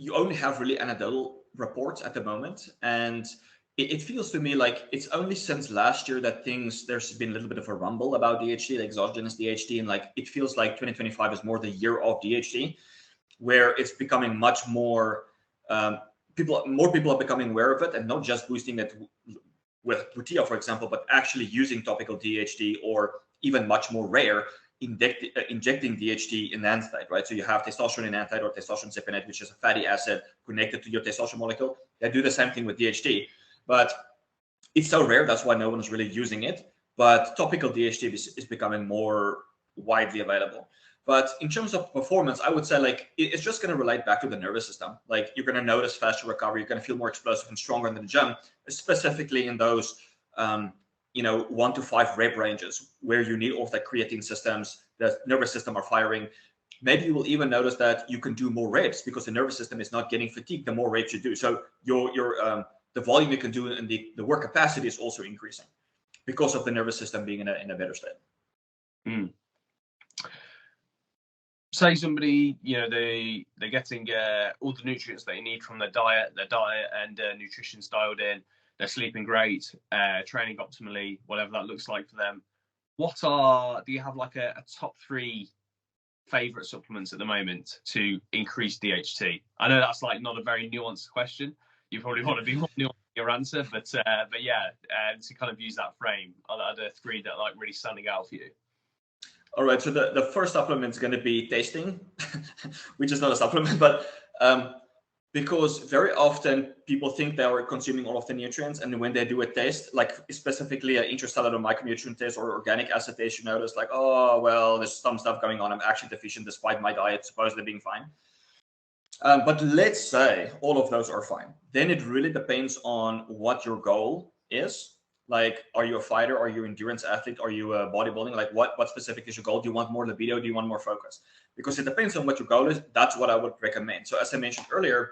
you only have really anecdotal reports at the moment. And it feels to me like it's only since last year that there's been a little bit of a rumble about DHT, the exogenous DHT. And like, it feels like 2025 is more the year of DHT, where it's becoming much more, more people are becoming aware of it, and not just boosting it with Protea, for example, but actually using topical DHT, or even much more rare, injecting DHT enanthate, right? So you have testosterone enanthate or testosterone cypionate, which is a fatty acid connected to your testosterone molecule. They do the same thing with DHT, but it's so rare, that's why no one is really using it. But topical DHT is becoming more widely available. But in terms of performance, I would say like it's just going to relate back to the nervous system. Like, you're going to notice faster recovery. You're going to feel more explosive and stronger in the gym, specifically in those 1 to 5 rep ranges where you need all of that creatine systems, the nervous system are firing. Maybe you will even notice that you can do more reps because the nervous system is not getting fatigued the more reps you do. So the volume you can do and the work capacity is also increasing because of the nervous system being in a better state. Say somebody, they're getting all the nutrients they need from their diet and nutrition's dialed in, they're sleeping great, training optimally, whatever that looks like for them. Do you have like a top 3 favorite supplements at the moment to increase DHT? I know that's like not a very nuanced question. You probably want to be more nuanced in your answer, but yeah, to kind of use that frame, are there 3 that are like really standing out for you? All right, so the first supplement is going to be tasting, which is not a supplement, but because very often people think they are consuming all of the nutrients, and when they do a test, like specifically an intracellular micronutrient test or organic acid test, you notice like, oh, well, there's some stuff going on. I'm actually deficient despite my diet supposedly being fine. But let's say all of those are fine. Then it really depends on what your goal is. Like, are you a fighter? Are you an endurance athlete? Are you a bodybuilding? Like, what specific is your goal? Do you want more libido? Do you want more focus? Because it depends on what your goal is. That's what I would recommend. So as I mentioned earlier,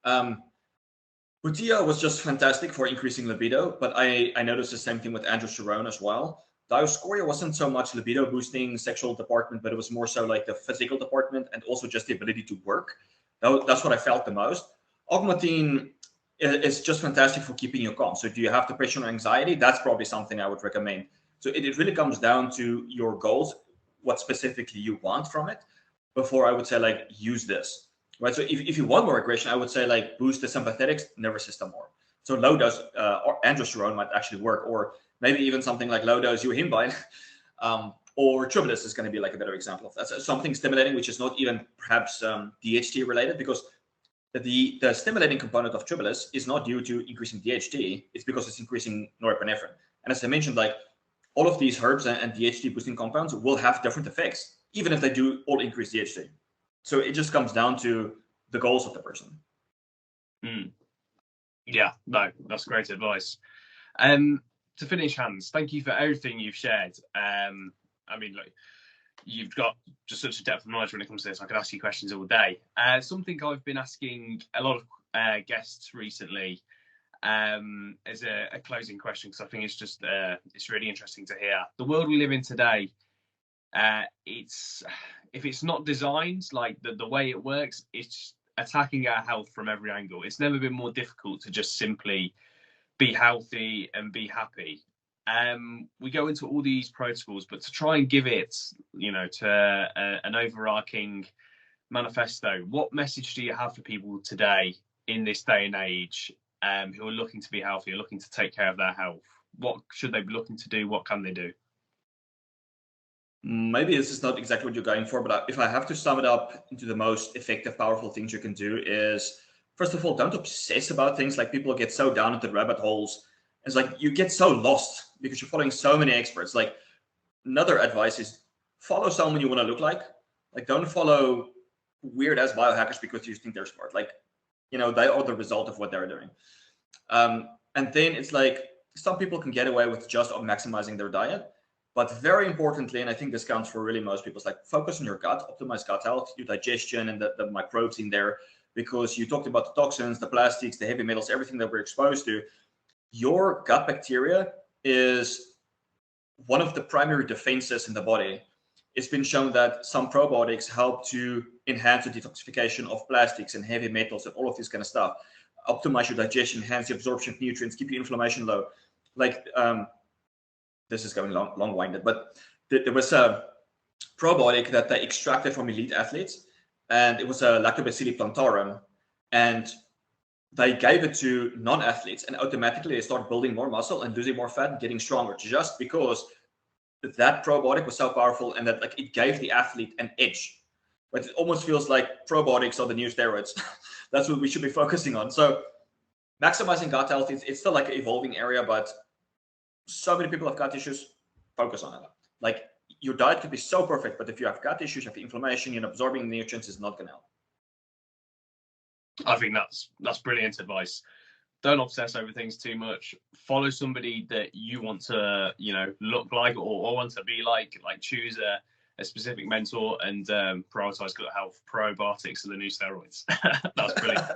Protea was just fantastic for increasing libido, but I noticed the same thing with androsterone as well. Dioscoria wasn't so much libido boosting sexual department, but it was more so like the physical department and also just the ability to work. That's what I felt the most. Augmentine is just fantastic for keeping you calm. So do you have depression or anxiety? That's probably something I would recommend. So it really comes down to your goals, what specifically you want from it, before I would say like use this, right? So if you want more aggression, I would say like boost the sympathetic nervous system more. So low dose or androsterone might actually work, or maybe even something like low dose euhimbine, or Tribulus is going to be like a better example of that. So something stimulating, which is not even perhaps DHT related, because the stimulating component of Tribulus is not due to increasing DHT, it's because it's increasing norepinephrine. And as I mentioned, like all of these herbs and DHT boosting compounds will have different effects, even if they do all increase DHT. So it just comes down to the goals of the person. Yeah, no, that's great advice. To finish, Hans, thank you for everything you've shared. I mean, like, you've got just such a depth of knowledge when it comes to this. I could ask you questions all day. Something I've been asking a lot of guests recently as a closing question, because I think it's really interesting to hear. The world we live in today, if it's not designed like the way it works, it's attacking our health from every angle. It's never been more difficult to just simply be healthy and be happy. We go into all these protocols, but to try and give it, to an overarching manifesto, what message do you have for people today in this day and age who are looking to be healthy, are looking to take care of their health? What should they be looking to do? What can they do? Maybe this is not exactly what you're going for, but if I have to sum it up into the most effective, powerful things you can do is, first of all, don't obsess about things. Like, people get so down into rabbit holes. It's like you get so lost because you're following so many experts. Like, another advice is follow someone you want to look like. Like, don't follow weird ass biohackers because you think they're smart. Like, they are the result of what they're doing. And then it's like, some people can get away with just maximizing their diet. But very importantly, and I think this counts for really most people, is like, focus on your gut, optimize gut health, your digestion, and the microbes in there. Because you talked about the toxins, the plastics, the heavy metals, everything that we're exposed to. Your gut bacteria is one of the primary defenses in the body. It's been shown that some probiotics help to enhance the detoxification of plastics and heavy metals and all of this kind of stuff. Optimize your digestion, enhance the absorption of nutrients, keep your inflammation low. Like, this is going long-winded, but there was a probiotic that they extracted from elite athletes, and it was a Lactobacillus plantarum, and they gave it to non-athletes, and automatically they start building more muscle and losing more fat and getting stronger, just because that probiotic was so powerful and that, like, it gave the athlete an edge. But it almost feels like probiotics are the new steroids. That's what we should be focusing on. So maximizing gut health, it's still like an evolving area, but so many people have gut issues. Focus on it. Like, your diet could be so perfect, but if you have gut issues, you have inflammation, you're absorbing nutrients, is not going to help. I think that's brilliant advice. Don't obsess over things too much. Follow somebody that you want to, look like or want to be like. Like, choose a specific mentor and prioritize gut health. Probiotics are the new steroids. That's brilliant.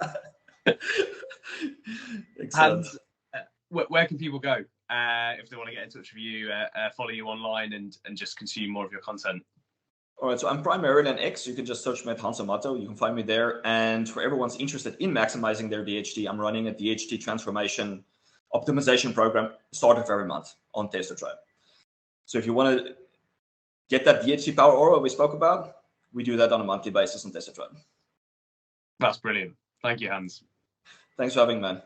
Excellent. And where can people go if they want to get in touch with you, follow you online, and just consume more of your content? All right, so I'm primarily on X. You can just search me at Hans Amato. You can find me there. And for everyone's interested in maximizing their DHT, I'm running a DHT transformation optimization program, start of every month on TestoTribe. So if you want to get that DHT power aura we spoke about, we do that on a monthly basis on TestoTribe. That's brilliant. Thank you, Hans. Thanks for having me, man.